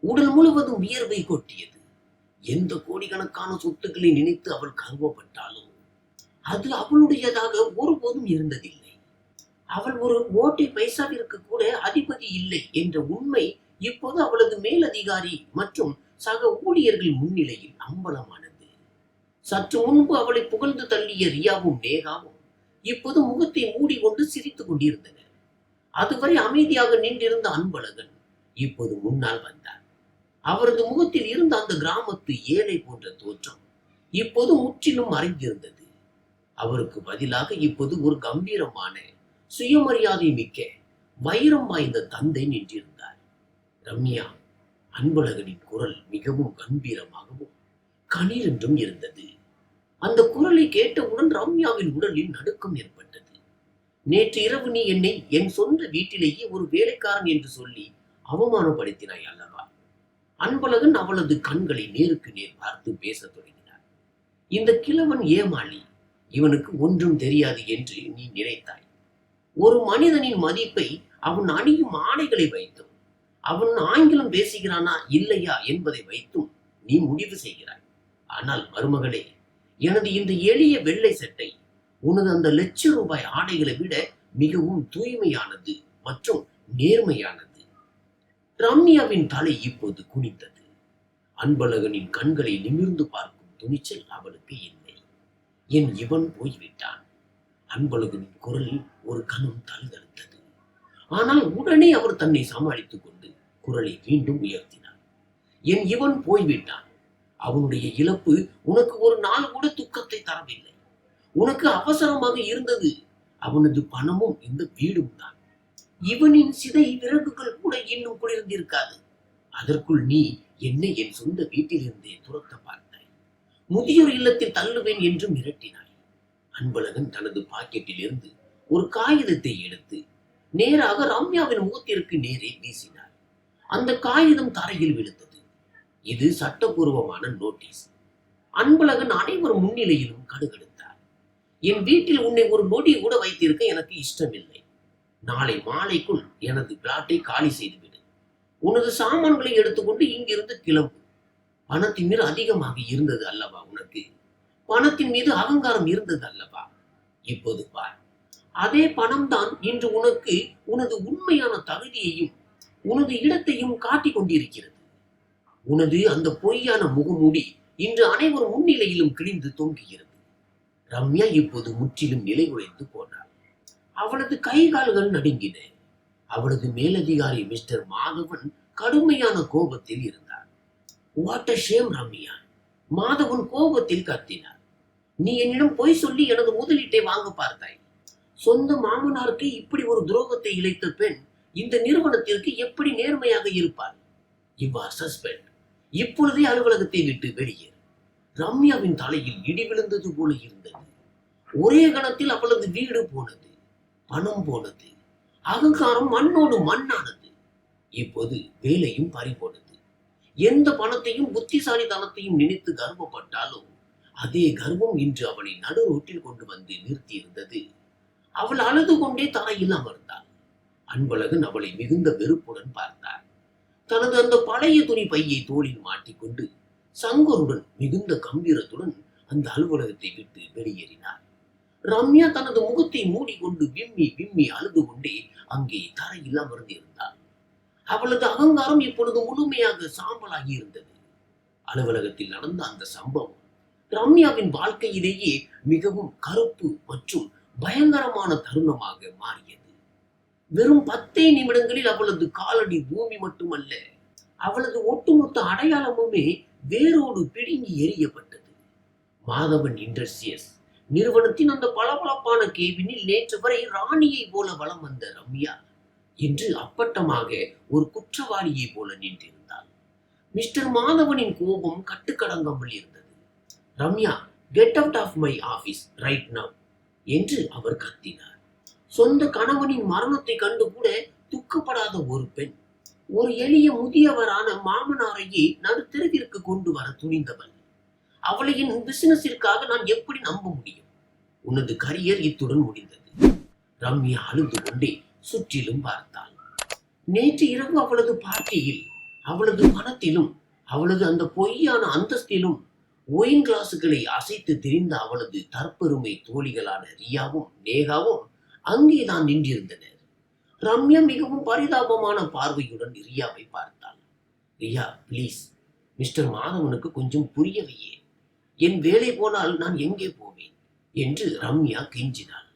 Speaker 1: உடல் முழுவதும் வியர்வை கொட்டியது. எந்த கோடிக்கணக்கான சொத்துக்களை நினைத்து அவள் கர்வப்பட்டாலும் அது அவளுடையதாக ஒருபோதும் இருந்ததில்லை. அவள் ஒரு ஓட்டை பைசாவிற்கு கூட அதிபதி இல்லை என்ற உண்மை இப்போது அவளது மேலதிகாரி மற்றும் சக ஊழியர்கள் முன்னிலையில் அம்பலமானது. சற்று முன்பு அவளை புகழ்ந்து தள்ளிய ரியாவும் நேகாவும் இப்போது முகத்தை மூடிக்கொண்டு சிரித்துக் கொண்டிருந்தனர். அதுவரை அமைதியாக நின்றிருந்த அன்பழகன் இப்போது முன்னால் வந்தார். அவரது முகத்தில் இருந்த அந்த கிராமத்து ஏழை போன்ற தோற்றம் இப்போது முற்றிலும் மறைந்திருந்தது. அவருக்கு பதிலாக இப்போது ஒரு கம்பீரமான சுயமரியாதை மிக்க வைரம் வாய்ந்த தந்தை நின்றிருந்தார். ரம்யா. அன்பழகனின் குரல் மிகவும் கம்பீரமாகவும் கணீரென்றும் இருந்தது. அந்த குரலை கேட்டவுடன் ரம்யாவின் உடலில் நடுக்கம் ஏற்பட்டது. நேற்று இரவு நீ என்னை என் சொந்த வீட்டிலேயே ஒரு வேலைக்காரன் என்று சொல்லி அவமானப்படுத்தினாய் அல்லவா? அன்பழகன் அவளது கண்களை நேருக்கு நேர் பார்த்து பேசத் தொடங்கினார். இந்த கிழவன் ஏமாளி, இவனுக்கு ஒன்றும் தெரியாது என்று நீ நினைத்தாய். ஒரு மனிதனின் மதிப்பை அவன் அணியும் ஆடைகளை வைத்தும் அவன் ஆங்கிலம் பேசுகிறானா இல்லையா என்பதை வைத்தும் நீ முடிவு செய்கிறாய். ஆனால் மருமகளே, எனது இந்த எளிய வெள்ளை சட்டை உனது அந்த லட்ச ரூபாய் ஆடைகளை விட மிகவும் தூய்மையானது மற்றும் நேர்மையானது. ரம்யாவின் தலை இப்போது குனிந்தது. அன்பழகனின் கண்களை நிமிர்ந்து பார்க்கும் துணிச்சல் அவளுக்கு இல்லை. என் இவன் போய்விட்டான். அன்பழகனின் குரலில் ஒரு கணம் தழுதழுத்தது. ஆனால் உடனே அவர் தன்னை சமாளித்துக் கொண்டு குரலை மீண்டும் உயர்த்தினார். இவன் போய்விட்டான். அவனுடைய இழப்பு உனக்கு ஒரு நாள் கூட துக்கத்தை தரவில்லை. உனக்கு அவசரமாக இருந்தது அவனது பணமும் இந்த வீடும் தான். இவனின் சிதை விறகுகள் கூட இன்னும் குளிர்ந்திருக்காது. அதற்குள் நீ என்னை என் சொந்த வீட்டிலிருந்தே துரத்த பார்த்தாய். முதியோர் இல்லத்தில் தள்ளுவேன் என்று மிரட்டினாய். அன்பழகன் தனது பாக்கெட்டில் இருந்து ஒரு காகிதத்தை எடுத்து நேராக ரம்யாவின் முகத்திற்கு நேரே வீசினார். அந்த காகிதம் தரையில் விழுந்தது. இது சட்டபூர்வமான நோட்டீஸ். அன்பழகன் அனைவர் முன்னிலையிலும் கடுகெடுத்தார். என் வீட்டில் உன்னை ஒரு நொடி கூட வைத்திருக்க எனக்கு இஷ்டமில்லை. நாளை மாலைக்குள் எனது பிளாட்டை காலி செய்துவிடு. உனது சாமான்களை எடுத்துக்கொண்டு இங்கிருந்து கிளம்பு. பணத்தின் மீது அதிகமாக இருந்தது அல்லவா உனக்கு? பணத்தின் மீது அகங்காரம் இருந்தது அல்லவா? இப்போது பார், அதே பணம்தான் இன்று உனக்கு உனது உண்மையான தகுதியையும் உனது இடத்தையும் காட்டிக் கொண்டிருக்கிறது. உனது அந்த பொய்யான முகமூடி இன்று அனைவர் முன்னிலையிலும் கிழிந்து தொங்குகிறது. ரம்யா இப்போது முற்றிலும் நிலை குலைந்து போனாள். அவளது கை கால்கள் நடுங்கின. அவளது மேலதிகாரி மிஸ்டர் மாதவன் கடுமையான கோபத்தில் இருந்தார். What a shame Ramya! Madhavan கோபத்தில் கத்தினார். நீ என்னிடம் பொய் சொல்லி எனது முதலீட்டை வாங்க பார்த்தாய். சொந்த மாமனாருக்கு இப்படி ஒரு துரோகத்தை இழைத்த பெண் இந்த நிறுவனத்திற்கு எப்படி நேர்மையாக இருப்பார்? இவ்வாறு சஸ்பெண்ட். இப்பொழுதே அலுவலகத்தை விட்டு வெளியேறு. ரம்யாவின் தலையில் இடி விழுந்தது போல இருந்தது. ஒரே கணத்தில் அவளது வீடு போனது, பணம் போனது, அகங்காரம் மண்ணோடு மண்ணானது. இப்போது வேலையும் பறிபோனது. எந்த பணத்தையும் புத்திசாலித்தனத்தையும் நினைத்து கர்வப்பட்டாலும் அதே கர்வம் இன்று அவளை நடு ரோட்டில் கொண்டு வந்து நிறுத்தி இருந்தது. அவள் அழுது கொண்டே தரையில் அமர்ந்தாள். அன்பழகன் அவளை மிகுந்த வெறுப்புடன் பார்த்தார். தனது அந்த பழைய துணி பையை தோளில் மாட்டிக்கொண்டு சங்கருடன் மிகுந்த கம்பீரத்துடன் அந்த அலுவலகத்தை விட்டு வெளியேறினார். ரம்யா தனது முகத்தை மூடிக்கொண்டு விம்மி விம்மி அழுது கொண்டே அங்கே தரையில் அமர்ந்திருந்தாள். அவளது அகங்காரம் இப்பொழுது முழுமையாக சாம்பலாகி இருந்தது. அலுவலகத்தில் நடந்த அந்த சம்பவம் ரம்யாவின் வாழ்க்கையிலேயே மிகவும் கருப்பு மற்றும் பயங்கரமான தருணமாக மாறியது. வெறும் 10 நிமிடங்களில் அவளது காலடி பூமி மட்டுமல்ல, அவளது ஒட்டுமொத்த அடையாளமுமே வேரோடு பிடுங்கி எறியப்பட்டது. மாதவன் இண்டஸ்ட்ரியஸ் நிறுவனத்தின் அந்த பளபளப்பான கேபினில் நேற்று வரை ராணியை போல வலம் வந்த ரம்யா இன்று அப்பட்டமாக ஒரு குற்றவாளியை போல நின்றிருந்தாள். மிஸ்டர் மாதவனின் கோபம் கட்டுக்கடங்காமல் இருந்தது. Ramya, get out of my office right now என்று அவர் கத்தினார். சொந்த கணவனின் மரணத்தை கண்டு கூட துக்கப்படாத ஒரு பெண், ஒரு எளிய முதியவரான மாமனாரையே நடுத்தெருவிற்கு கொண்டு வர துணிந்தவள். அவளை என் பிசினஸிற்காக நான் எப்படி நம்ப முடியும்? உனது கரியர் இத்துடன் முடிந்தது. ரம்யா அழுது கொண்டே சுற்றிலும் பார்த்தாள். நேற்று இரவு அவளது பார்ட்டியில், அவளது பணத்திலும், அவளது அந்த பொய்யான அந்தஸ்திலும் ஒயின் கிளாஸுகளை அசைத்து திரிந்த அவளது தற்பெருமை தோழிகளான ரியாவும் நேகாவும் அங்கேதான் நின்றிருந்தனர். ரம்யா மிகவும் பரிதாபமான பார்வையுடன் ரியாவை பார்த்தாள். ரியா, பிளீஸ், மிஸ்டர் மாதவனுக்கு கொஞ்சம் புரியவையே. என் வேலை போனால் நான் எங்கே போவேன் என்று ரம்யா கெஞ்சினாள்.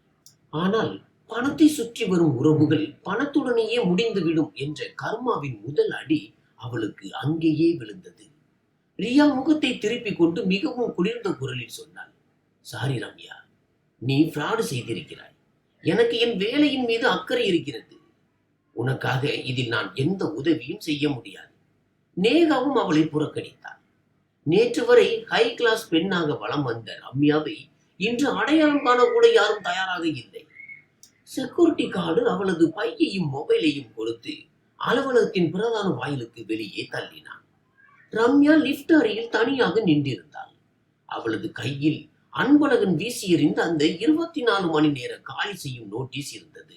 Speaker 1: ஆனால் பணத்தை சுற்றி வரும் உறவுகள் பணத்துடனேயே முடிந்துவிடும் என்ற கர்மாவின் முதல் அடி அவளுக்கு அங்கேயே விழுந்தது. ரியா முகத்தை திருப்பிக் கொண்டு மிகவும் குளிர்ந்த குரலில் சொன்னாள், சாரி ரம்யா, நீ ஃப்ராடு செய்திருக்கிறாய். எனக்கு என் வேலையின் மீது அக்கறை இருக்கிறது. உனக்காக இதில் நான் எந்த உதவியும் செய்ய முடியாது. நேகாவும் அவளை புறக்கணித்தாள். நேற்று வரை ஹை கிளாஸ் பெண்ணாக வலம் வந்த ரம்யாவை இன்று அடையாளம் காண கூட யாரும் தயாராக இல்லை. செக்யூரிட்டி கார்டு அவளது பையையும் மொபைலையும் கொடுத்து அலுவலகத்தின் பிரதான வாயிலுக்கு வெளியே தள்ளினான். ரம்யா லிப்ட் அறையில் தனியாக நின்றிருந்தாள். அவளது கையில் அன்பழகன் வீசி எறிந்த அந்த 24 மணி நேர காலி செய்யும் நோட்டீஸ் இருந்தது.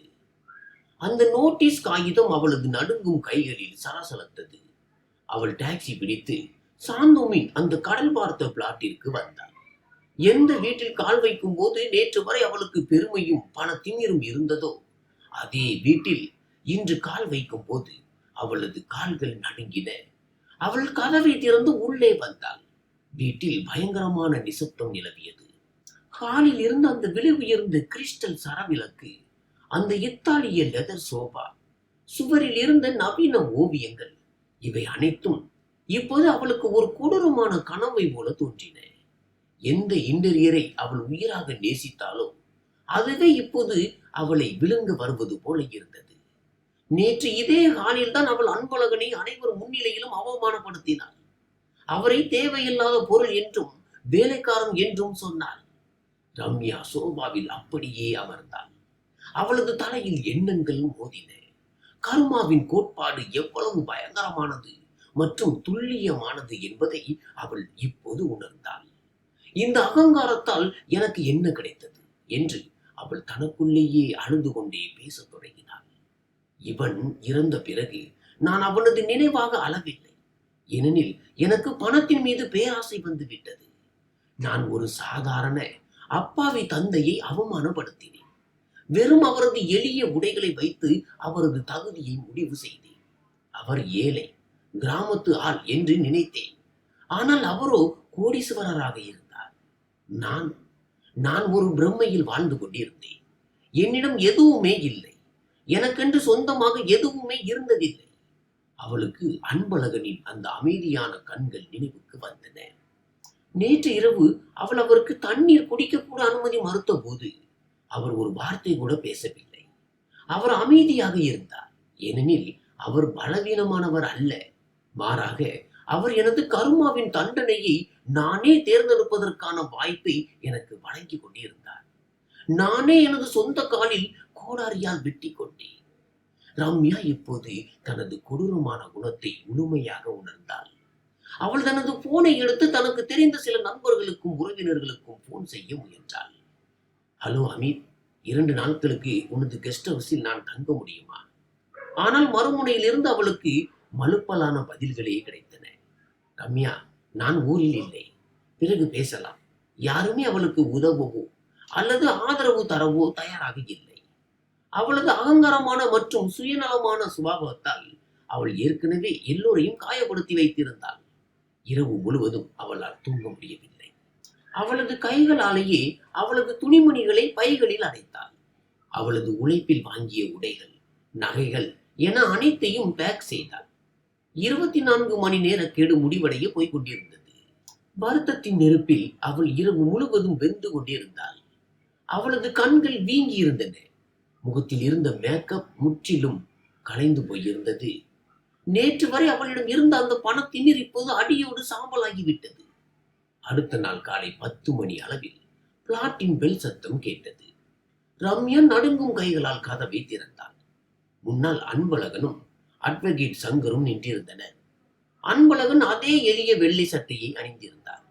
Speaker 1: அந்த நோட்டீஸ் காகிதம் அவளது நடுங்கும் கைகளில் சலசலத்தது. அவள் டாக்ஸி பிடித்து சாந்தோமின் அந்த கடல் பார்த்த பிளாட்டிற்கு வந்தாள். எந்த வீட்டில் கால் வைக்கும் போது நேற்று வரை அவளுக்கு பெருமையும் பண திமிரும் இருந்ததோ அதே வீட்டில் இன்று கால் வைக்கும் போது அவளது கால்கள் நடுங்கின. அவள் கதவை திறந்து உள்ளே வந்தாள். வீட்டில் பயங்கரமான நிசப்தம் நிலவியது. ஹாலில் இருந்த அந்த விலை உயர்ந்த கிறிஸ்டல் சரவிளக்கு, அந்த இத்தாலிய லெதர் சோபா, சுவரில் இருந்த நவீன ஓவியங்கள், இவை அனைத்தும் இப்போது அவளுக்கு ஒரு கொடூரமான கனவை போல தோன்றின. எந்த இன்டீரியரை அவள் உயிராக நேசித்தாலோ அதுவே இப்போது அவளை விழுங்க வருவது போல இருந்தது. நேற்று இதே ஹாலில் தான் அவள் அன்பழகனை அனைவர் முன்னிலையிலும் அவமானப்படுத்தினாள். அவரை தேவையில்லாத பொருள் என்றும் வேலைக்காரன் என்றும் சொன்னாள். ரம்யா சோபாவில் அப்படியே அமர்ந்தாள். அவளது தலையில் எண்ணங்கள் மோதின. கர்மாவின் கோட்பாடு எவ்வளவு பயங்கரமானது மற்றும் துல்லியமானது என்பதை அவள் இப்போது உணர்ந்தாள். இந்த அகங்காரத்தால் எனக்கு என்ன கிடைத்தது என்று அவள் தனக்குள்ளேயே அழுது கொண்டே பேசத் தொடங்கினாள். இவன் இறந்த பிறகு நான் அவனது நினைவாக அளவில்லை. ஏனெனில் எனக்கு பணத்தின் மீது பேராசை வந்து விட்டது. நான் ஒரு சாதாரண அப்பாவி தந்தையை அவமானப்படுத்தினேன். வெறும் அவரது எளிய உடைகளை வைத்து அவரது தகுதியை முடிவு செய்தேன். அவர் ஏழை, கிராமத்து ஆள் என்று நினைத்தேன். ஆனால் அவரோ கோடீஸ்வரராக இருந்தார். நான் ஒரு பிரம்மையில் வாழ்ந்து கொண்டிருந்தேன். என்னிடம் எதுவுமே இல்லை. எனக்கென்று சொந்தமாக எதுவுமே இருந்ததில்லை. அவளுக்கு அன்பழகனின் அந்த அமைதியான கண்கள் நினைவுக்கு வந்தன. நேற்று இரவு அவள் அவருக்கு தண்ணீர் குடிக்க கூட அனுமதி மறுத்த போது அவர் ஒரு வார்த்தை கூட பேசவில்லை. அவர் அமைதியாக இருந்தார். ஏனெனில் அவர் பலவீனமானவர் அல்ல. மாறாக அவர் எனது கர்மாவின் தண்டனையை நானே தேர்ந்தெடுப்பதற்கான வாய்ப்பை எனக்கு வழங்கி கொண்டிருந்தார். நானே எனது சொந்த காலில் கோடாரியால் வெட்டி கொண்டேன். ரம்யா இப்போது தனது கொடூரமான குணத்தை முழுமையாக உணர்ந்தாள். அவள் தனது போனை எடுத்து தனக்கு தெரிந்த சில நண்பர்களுக்கும் உறவினர்களுக்கும் போன் செய்ய முயன்றாள். ஹலோ அமித், 2 நாட்களுக்கு உனது கெஸ்ட் ஹவுஸில் நான் தங்க முடியுமா? ஆனால் மறுமுனையில் இருந்து அவளுக்கு மலுப்பலான பதில்களே கிடைத்தன. ரம்யா, நான் ஊரில் இல்லை, பிறகு பேசலாம். யாருமே அவளுக்கு உதவவோ அல்லது ஆதரவு தரவோ தயாராக இல்லை. அவளது அகங்காரமான மற்றும் சுயநலமான சுபாவத்தால் அவள் ஏற்கனவே எல்லோரையும் காயப்படுத்தி வைத்திருந்தாள். இரவு முழுவதும் அவளால் தூங்க முடியவில்லை. அவளது கைகளாலேயே அவளது துணிமணிகளை பைகளில் அடைத்தாள். அவளது உழைப்பில் வாங்கிய உடைகள், நகைகள் என அனைத்தையும் பேக் செய்தாள். 24 மணி நேர கேடு முடிவடைய போய்கொண்டிருந்தது. வருத்தத்தின் நெருப்பில் அவள் இரவு முழுவதும் வெந்து கொண்டிருந்தாள். அவளது கண்கள் வீங்கி இருந்தன. முகத்தில் இருந்த மேக்கப் முற்றிலும் கலைந்து போயிருந்தது. நேற்று வரை அவளிடம் இருந்த அந்த பணத்திமிர் இப்போது அடியோடு சாம்பலாகிவிட்டது. அடுத்த நாள் காலை 10 மணி அளவில் பிளாட்டின் பெல் சத்தம் கேட்டது. ரம்யா நடுங்கும் கைகளால் கதவை திறந்தாள். முன்னால் அன்பழகனும் அட்வொகேட் சங்கரும் நின்றிருந்தனர். அன்பழகன் அதே எளிய வெள்ளை சட்டையை அணிந்திருந்தார்.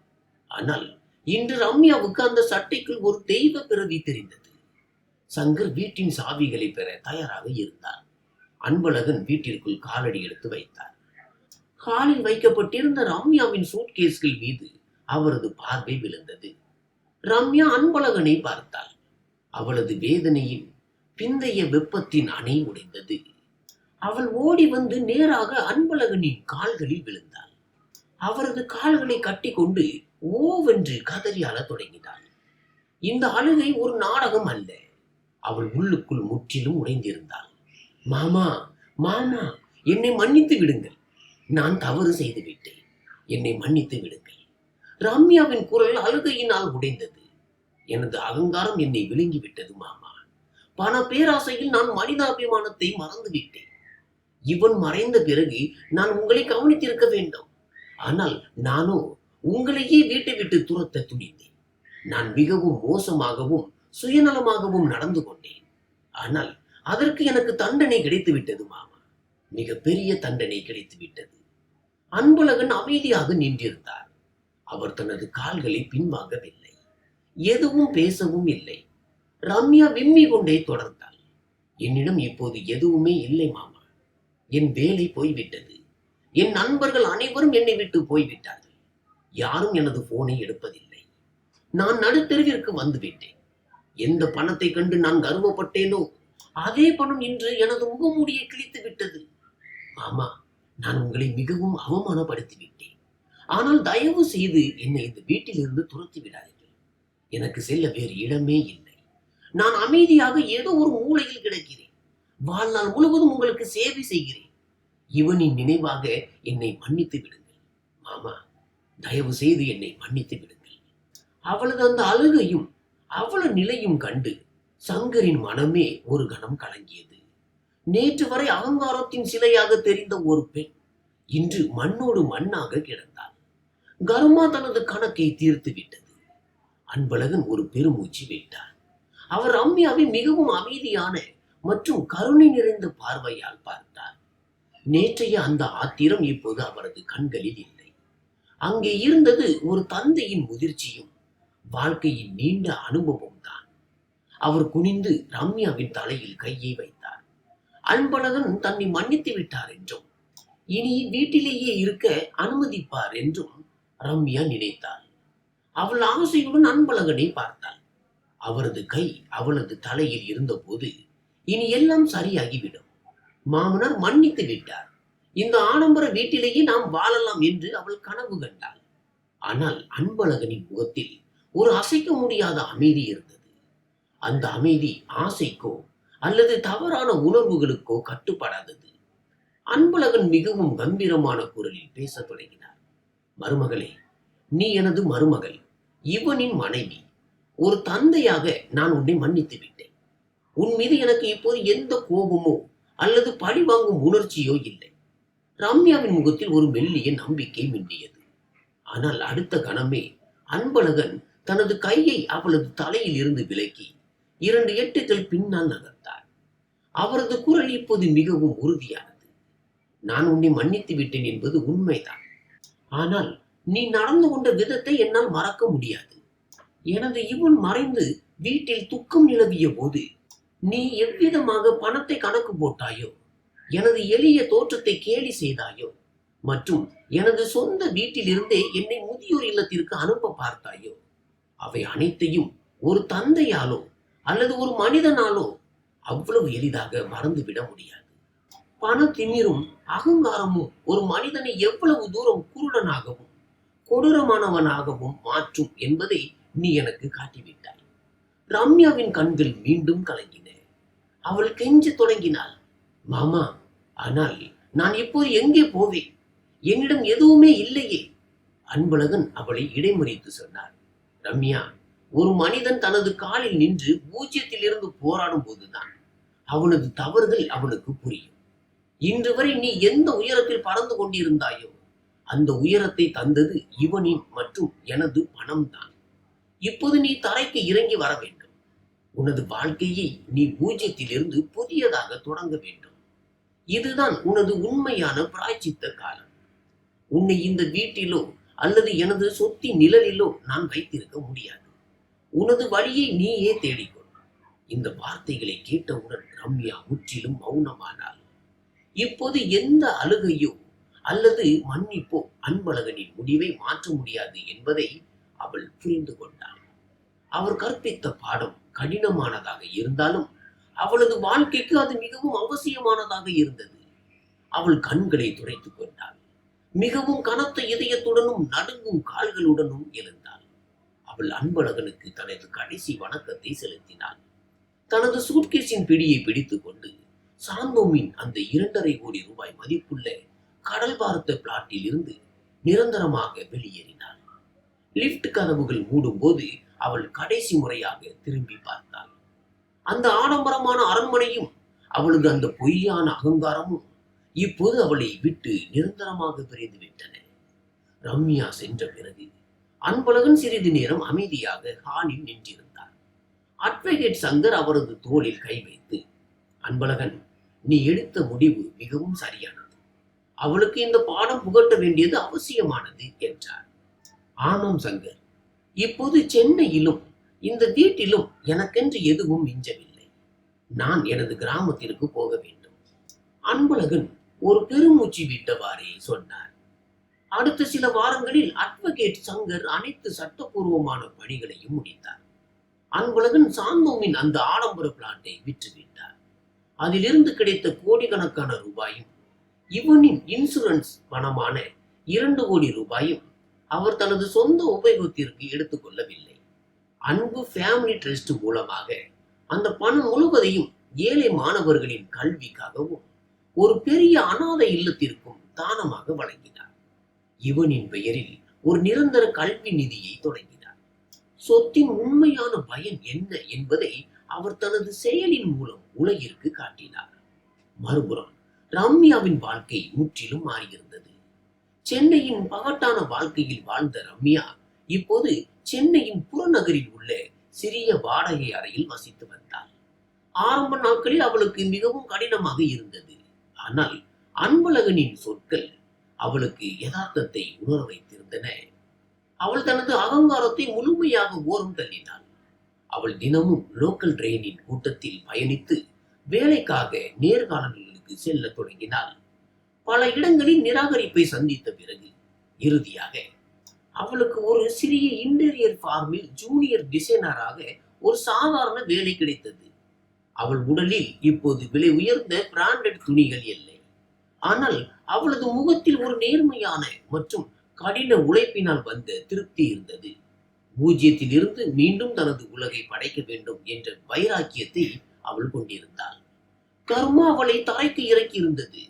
Speaker 1: ஆனால் இன்று ரம்யாவுக்கு அந்த சட்டைக்குள் ஒரு தெய்வ பிறவி தெரிந்தது. சங்கர் வீட்டின் சாவிகளை பெற தயாராக இருந்தார். அன்பழகன் வீட்டிற்குள் காலடி எடுத்து வைத்தார். காலில் வைக்கப்பட்டிருந்த ரம்யாவின் சூட்கேஸ்கள் மீது அவரது பார்வை விழுந்தது. ரம்யா அன்பழகனை பார்த்தாள். அவளது வேதனையின் பிந்தைய வெப்பத்தின் அணை உடைந்தது. அவள் ஓடி வந்து நேராக அன்பழகனின் கால்களில் விழுந்தாள். அவரது கால்களை கட்டிக்கொண்டு ஓவென்று கதறி அழத் தொடங்கினாள். இந்த அழுகை ஒரு நாடகம் அல்ல. அவள் உள்ளுக்குள் முற்றிலும் உடைந்திருந்தாள். மாமா, மாமா, என்னை மன்னித்து விடுங்கள். நான் தவறு செய்து விட்டேன். என்னை மன்னித்து விடுங்கள். ரம்யாவின் குரல் அழுகையினால் உடைந்தது. எனது அகங்காரம் என்னை விழுங்கிவிட்டது மாமா. பண பேராசையில் நான் மனிதாபிமானத்தை மறந்துவிட்டேன். இவன் மறைந்த பிறகு நான் உங்களை கவனித்திருக்க வேண்டும். ஆனால் நானோ உங்களையே வீட்டை விட்டு துரத்த துணிந்தேன். நான் மிகவும் மோசமாகவும் சுயநலமாகவும் நடந்து கொண்டேன். ஆனால் அதற்கு எனக்கு தண்டனை கிடைத்து விட்டது மாமா. மிக பெரிய தண்டனை கிடைத்து விட்டது. அன்பழகன் அமைதியாக நின்றிருந்தார். அவர் தனது கால்களை பின்வாங்கவில்லை. எதுவும் பேசவும் இல்லை. ரம்யா விம்மி கொண்டே தொடர்ந்தாள். என்னிடம் இப்போது எதுவுமே இல்லை மாமா. என் வேலை போய்விட்டது. என் நண்பர்கள் அனைவரும் என்னை விட்டு போய்விட்டார்கள். யாரும் எனது போனை எடுப்பதில்லை. நான் நடுத்தெருவிற்கு வந்துவிட்டேன். எந்த பணத்தை கண்டு நான் கர்வப்பட்டேனோ அதே பணம் இன்று எனது முகமூடியை கிழித்து விட்டது. மாமா, நான் உங்களை மிகவும் அவமானப்படுத்தி விட்டேன். ஆனால் தயவு செய்து என்னை இந்த வீட்டிலிருந்து துரத்தி விடாதீர்கள். எனக்கு செல்ல வேறு இடமே இல்லை. நான் அமைதியாக ஏதோ ஒரு மூலையில் கிடக்கிறேன். வாழ்நாள் முழுவதும் உங்களுக்கு சேவை செய்கிறேன். இவனின் நினைவாக என்னை மன்னித்து விடுங்கள். மாமா, தயவு செய்து என்னை மன்னித்து விடுங்கள். அவளது அந்த அழுகையும் அவள நிலையும் கண்டு சங்கரின் மனமே ஒரு கணம் கலங்கியது. நேற்று வரை அகங்காரத்தின் சிலையாக தெரிந்த ஒரு பெண் இன்று மண்ணோடு மண்ணாக கிடந்தாள். கர்மா தனது கணக்கை தீர்த்து விட்டது. அன்பழகன் ஒரு பெருமூச்சு விட்டார். அவர் ரம்யாவை மிகவும் அமைதியான மற்றும் கருணை நிறைந்த பார்வையால் பார்த்தார். நேற்றைய அந்த ஆத்திரம் இப்போது அவரது கண்களில் இல்லை. அங்கே இருந்தது ஒரு தந்தையின் முதிர்ச்சியும் வாழ்க்கையின் நீண்ட அனுபவம் தான். அவர் குனிந்து ரம்யாவின் தலையில் கையை வைத்தார். அன்பழகன் தன்னை மன்னித்து விட்டார் என்றும் இனி வீட்டிலேயே இருக்க அனுமதிப்பார் என்றும் ரம்யா நினைத்தாள். அவள் ஆசையுடன் அன்பழகனை பார்த்தாள். அவரது கை அவளது தலையில் இருந்தபோது இனி எல்லாம் சரியாகிவிடும். மாமனார் மன்னித்து விட்டார். இந்த ஆடம்பர வீட்டிலேயே நாம் வாழலாம் என்று அவள் கனவு கண்டாள். ஆனால் அன்பழகனின் முகத்தில் ஒரு அசைக்க முடியாத அமைதி இருந்தது. அந்த அமைதி ஆசைக்கோ அல்லது தவறான உணர்வுகளுக்கோ கட்டுப்படாதது. அன்பழகன் மிகவும் கம்பீரமான குரலில் பேசத் தொடங்கினார். மருமகளே, நீ எனது மருமகள், இவனின் மனைவி. ஒரு தந்தையாக நான் உன்னை மன்னித்து விட்டேன். உன் மீது எனக்கு இப்போது எந்த கோபமோ அல்லது பழிவாங்கும் உணர்ச்சியோ இல்லை. ரம்யாவின் முகத்தில் ஒரு மெல்லிய நம்பிக்கை மின்னியது. ஆனால் அடுத்த கணமே அன்பழகன் தனது கையை அவளது தலையில் இருந்து விலக்கி 2 எட்டுகள் பின்னால் நகர்த்தார். அவரது குரல் இப்போது மிகவும் உறுதியானது. நான் உன்னை மன்னித்து விட்டேன் என்பது உண்மைதான். ஆனால் நீ நடந்து கொண்ட விதத்தை என்னால் மறக்க முடியாது. எனது இவன் மறைந்து வீட்டில் துக்கம் நிலவிய போது நீ எவ்விதமாக பணத்தை கணக்கு போட்டாயோ, எனது எளிய தோற்றத்தை கேலி செய்தாயோ, மற்றும் எனது சொந்த வீட்டில் இருந்தே என்னை முதியோர் இல்லத்திற்கு அனுப்ப பார்த்தாயோ, அவை அனைத்தையும் ஒரு தந்தையாலோ அல்லது ஒரு மனிதனாலோ அவ்வளவு எளிதாக மறந்துவிட முடியாது. பண திமிரும் அகங்காரமும் ஒரு மனிதனை எவ்வளவு தூரம் குருடனாகவும் கொடூரமானவனாகவும் மாற்றும் என்பதை நீ எனக்கு காட்டிவிட்டாய். ரம்யாவின் கண்கள் மீண்டும் கலங்கின. அவள் கெஞ்ச தொடங்கினாள். மாமா, ஆனால் நான் இப்போது எங்கே போவேன்? என்னிடம் எதுவுமே இல்லையே. அன்பழகன் அவளை இடைமறித்து சொன்னார். ரம்யா, ஒரு மனிதன் தனது காலில் நின்று பூஜ்யத்தில் இருந்து போராடும் போதுதான் அவனது தவறுகள் அவனுக்கு புரியும். இன்று வரை நீ எந்த உயரத்தில் பறந்து கொண்டிருந்தாயோ அந்த உயரத்தை தந்தது இவனின் மற்றும் எனது பணம்தான். இப்போது நீ தரைக்கு இறங்கி வர வேண்டும். உனது வாழ்க்கையை நீ பூஜ்யத்திலிருந்து புதியதாக தொடங்க வேண்டும். இதுதான் உனது உண்மையான பிராய்ச்சித்த காலம். உன்னை இந்த வீட்டிலோ அல்லது எனது சொத்தின் நிழலிலோ நான் வைத்திருக்க முடியாது. உனது வழியை நீயே தேடிக்கொள். இந்த வார்த்தைகளை கேட்டவுடன் ரம்யா முற்றிலும் மௌனமானாள். இப்போது எந்த அழுகையோ அல்லது மன்னிப்போ அன்பழகனின் முடிவை மாற்ற முடியாது என்பதை அவள் புரிந்து கொண்டாள். அவர் கற்பித்த பாடம் கடினமானதாக இருந்தாலும் அவளது வாழ்க்கைக்கு அது மிகவும் அவசியமானதாக இருந்தது. அவள் கண்களை துடைத்துக் கொண்டாள். மிகவும் கனத்த இதயத்துடனும் நடுங்கும் கால்களுடனும் எழுந்தாள். அவள் அன்பழகனுக்கு தனது கடைசி வணக்கத்தை செலுத்தினாள். தனது சூட்கேஸின் பிடியை பிடித்துக் கொண்டு சாந்தோமின் அந்த 2.5 கோடி ரூபாய் மதிப்புள்ள கடல் பார்த்த பிளாட்டில் இருந்து நிரந்தரமாக வெளியேறினாள். லிப்ட் கதவுகள் மூடும் போது அவள் கடைசி முறையாக திரும்பி பார்த்தாள். அந்த ஆடம்பரமான அரண்மனையும் அவளது அந்த பொய்யான அகங்காரமும் இப்போது அவளை விட்டு நிரந்தரமாக பிரிந்து விட்டன. ரம்யா சென்ற பிறகு அன்பழகன் சிறிது நேரம் அமைதியாக ஹாலில் நின்றிருந்தார். அட்வொகேட் சங்கர் அவரது தோளில் கை வைத்து, அன்பழகன், நீ எடுத்த முடிவு மிகவும் சரியானது. அவளுக்கு இந்த பாடம் புகட்ட வேண்டியது அவசியமானது என்றார். ஆமாம் சங்கர், இப்போது சென்னையிலும் இந்த வீட்டிலும் எனக்கென்று எதுவும் மிஞ்சவில்லை. நான் எனது கிராமத்திற்கு போக வேண்டும். அன்பழகன் ஒரு பெருமூச்சு விட்டவாறே சொன்னார். அடுத்த சில வாரங்களில் அட்வொகேட் சங்கர் அனைத்து சட்டப்பூர்வமான பணிகளையும் முடித்தார். அன்பழகன் சாந்தோமின் அந்த ஆடம்பர பிளாட்டை விற்றுவிட்டார். அதிலிருந்து கிடைத்த கோடிக்கணக்கான ரூபாயும் இவனின் இன்சூரன்ஸ் பணமான 2 கோடி ரூபாயும் அவர் தனது சொந்த உபயோகத்திற்கு எடுத்துக்கொள்ளவில்லை. அன்பு ஃபேமிலி ட்ரஸ்ட் மூலமாக அந்த பணம் முழுவதையும் ஏழை மாணவர்களின் கல்விக்காகவும் ஒரு பெரிய அனாதை இல்லத்திற்கும் தானமாக வழங்கினார். இவனின் பெயரில் ஒரு நிரந்தர கல்வி நிதியை தொடங்கினார். சொத்தின் உண்மையான பயன் என்ன என்பதை அவர் தனது செயலின் மூலம் உலகிற்கு காட்டினார். மறுபுறம் ரம்யாவின் வாழ்க்கை முற்றிலும் மாறியிருந்தது. சென்னையின் பகட்டான வாழ்க்கையில் வாழ்ந்த ரம்யா இப்போது சென்னையின் புறநகரில் உள்ள சிறிய வாடகை அறையில் வசித்து வந்தாள். ஆரம்ப நாட்களில் அவளுக்கு மிகவும் கடினமாக இருந்தது. ஆனால் அன்பழகனின் சொற்கள் அவளுக்கு யதார்த்தத்தை உணர வைத்திருந்தன. அவள் தனது அகங்காரத்தை முழுமையாக ஓரம் தள்ளினாள். அவள் தினமும் லோக்கல் ட்ரெயினின் கூட்டத்தில் பயணித்து வேலைக்காக நேர்காணல்களுக்கு செல்ல தொடங்கினாள். பல இடங்களில் நிராகரிப்பை சந்தித்த பிறகு இறுதியாக அவளுக்கு ஒரு சிறிய இன்டீரியர் ஃபார்மில் ஜூனியர் டிசைனராக ஒரு சாதாரண வேலை கிடைத்தது. அவள் உடலில் இப்போது விலை உயர்ந்த பிராண்டட் துணிகள் இல்லை. ஆனால் அவளது முகத்தில் ஒரு நேர்மையான மற்றும் கடின உழைப்பினால் வந்த திருப்தி இருந்தது. பூஜ்ஜியத்தில் இருந்து மீண்டும் தனது உலகை படைக்க வேண்டும் என்ற வைராக்கியத்தை அவள் கொண்டிருந்தாள். கர்மா அவளை தரைக்கு இறக்கி இருந்தது.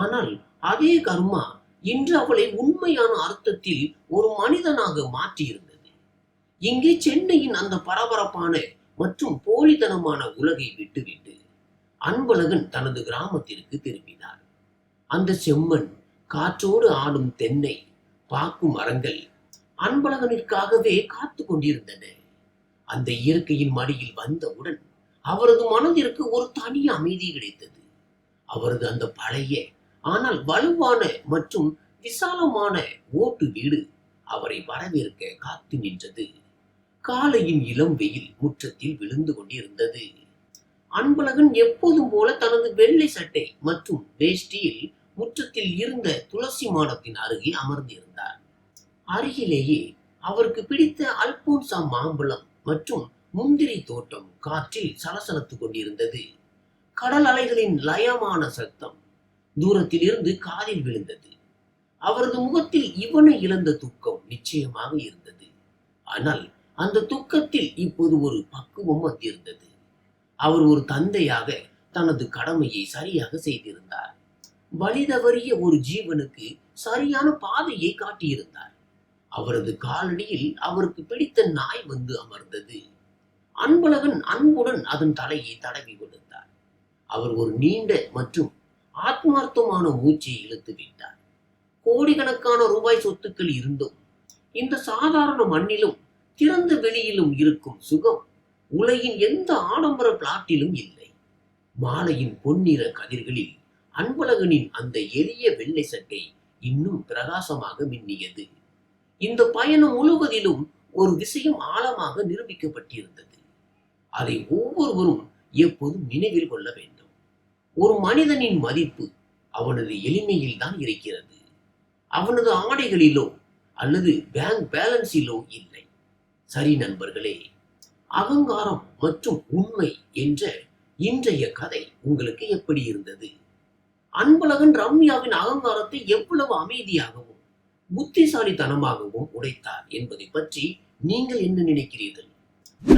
Speaker 1: ஆனால் அதே கர்மா இன்று அவளை உண்மையான அர்த்தத்தில் ஒரு மனிதனாக மாற்றியிருந்தது. இங்கே சென்னையின் அந்த பரபரப்பான மற்றும் போலித்தனமான உலகை விட்டுவிட்டு அன்பழகன் தனது கிராமத்திற்கு திரும்பினார். அந்த செம்மண், காற்றோடு ஆடும் தென்னை, பாக்கு மரங்கள் அன்பழகனிற்காகவே காத்து கொண்டிருந்தன. அந்த இயற்கையின் மடியில் வந்தவுடன் அவரது மனதிற்கு ஒரு தனி அமைதி கிடைத்தது. அவரது அந்த பழைய ஆனால் வலுவான மற்றும் விசாலமான ஓட்டு வீடு அவரை வரவேற்க காத்து நின்றது. காலையின் இளம் வெயில் முற்றத்தில் விழுந்து கொண்டிருந்தது. அன்பழகன் எப்போதும் போல தனது வெள்ளை சட்டை மற்றும் வேஷ்டியில் முற்றத்தில் இருந்த துளசி மாடத்தின் அருகே அமர்ந்திருந்தார். அருகிலேயே அவருக்கு பிடித்த அல்போன்சா மாம்பழம் மற்றும் முந்திரி தோட்டம் காற்றில் சலசலத்துக் கொண்டிருந்தது. கடல் அலைகளின் லயமான சத்தம் தூரத்தில் இருந்து காதில் விழுந்தது. அவரது முகத்தில் இவனை இழந்த துக்கம் நிச்சயமாக இருந்தது. ஆனால் அந்த துக்கத்தில் இப்போது ஒரு பக்குவம் வந்திருந்தது. அவர் ஒரு தந்தையாக தனது கடமையை சரியாக செய்திருந்தார். வழி தவறிய ஒரு ஜீவனுக்கு சரியான பாதையை காட்டியிருந்தார். அவரது காலடியில் அவருக்கு பிடித்த நாய் வந்து அமர்ந்தது. அன்பழகன் அன்புடன் அதன் தலையை தடவி கொடுத்தார். அவர் ஒரு நீண்ட மற்றும் ஆத்மார்த்தமான மூச்சை இழுத்து விட்டார். கோடிக்கணக்கான ரூபாய் சொத்துக்கள் இருந்தும் இந்த சாதாரண மண்ணிலும் திறந்த வெளியிலும் இருக்கும் சுகம் உலகின் எந்த ஆடம்பர பிளாட்டிலும் இல்லை. மாலையின் பொன்னிற கதிர்களில் அன்பழகனின் அந்த எளிய வெள்ளை சட்டை இன்னும் பிரகாசமாக மின்னியது. இந்த பயணம் முழுவதிலும் ஒரு விஷயம் ஆழமாக நிரூபிக்கப்பட்டிருந்தது. அதை ஒவ்வொருவரும் எப்போதும் நினைவில் கொள்ள வேண்டும். ஒரு மனிதனின் மதிப்பு அவனது எளிமையில் தான் இருக்கிறது. அவனது ஆடைகளிலோ அல்லது பேங்க் பேலன்ஸிலோ இல்லை. சரி நண்பர்களே, அகங்காரம் மற்றும் உண்மை என்ற இன்றைய கதை உங்களுக்கு எப்படி இருந்தது? அன்பழகன் ரம்யாவின் அகங்காரத்தை எவ்வளவு அமைதியாகவும் புத்திசாலித்தனமாகவும் உடைத்தார் என்பதை பற்றி நீங்கள் என்ன நினைக்கிறீர்கள்?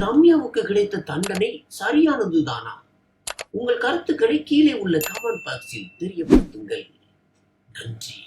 Speaker 1: ரம்யாவுக்கு கிடைத்த தண்டனை சரியானதுதானா? உங்கள் கருத்துக்களை கீழே உள்ள கமெண்ட் பாக்ஸில் தெரியப்படுத்துங்கள். நன்றி.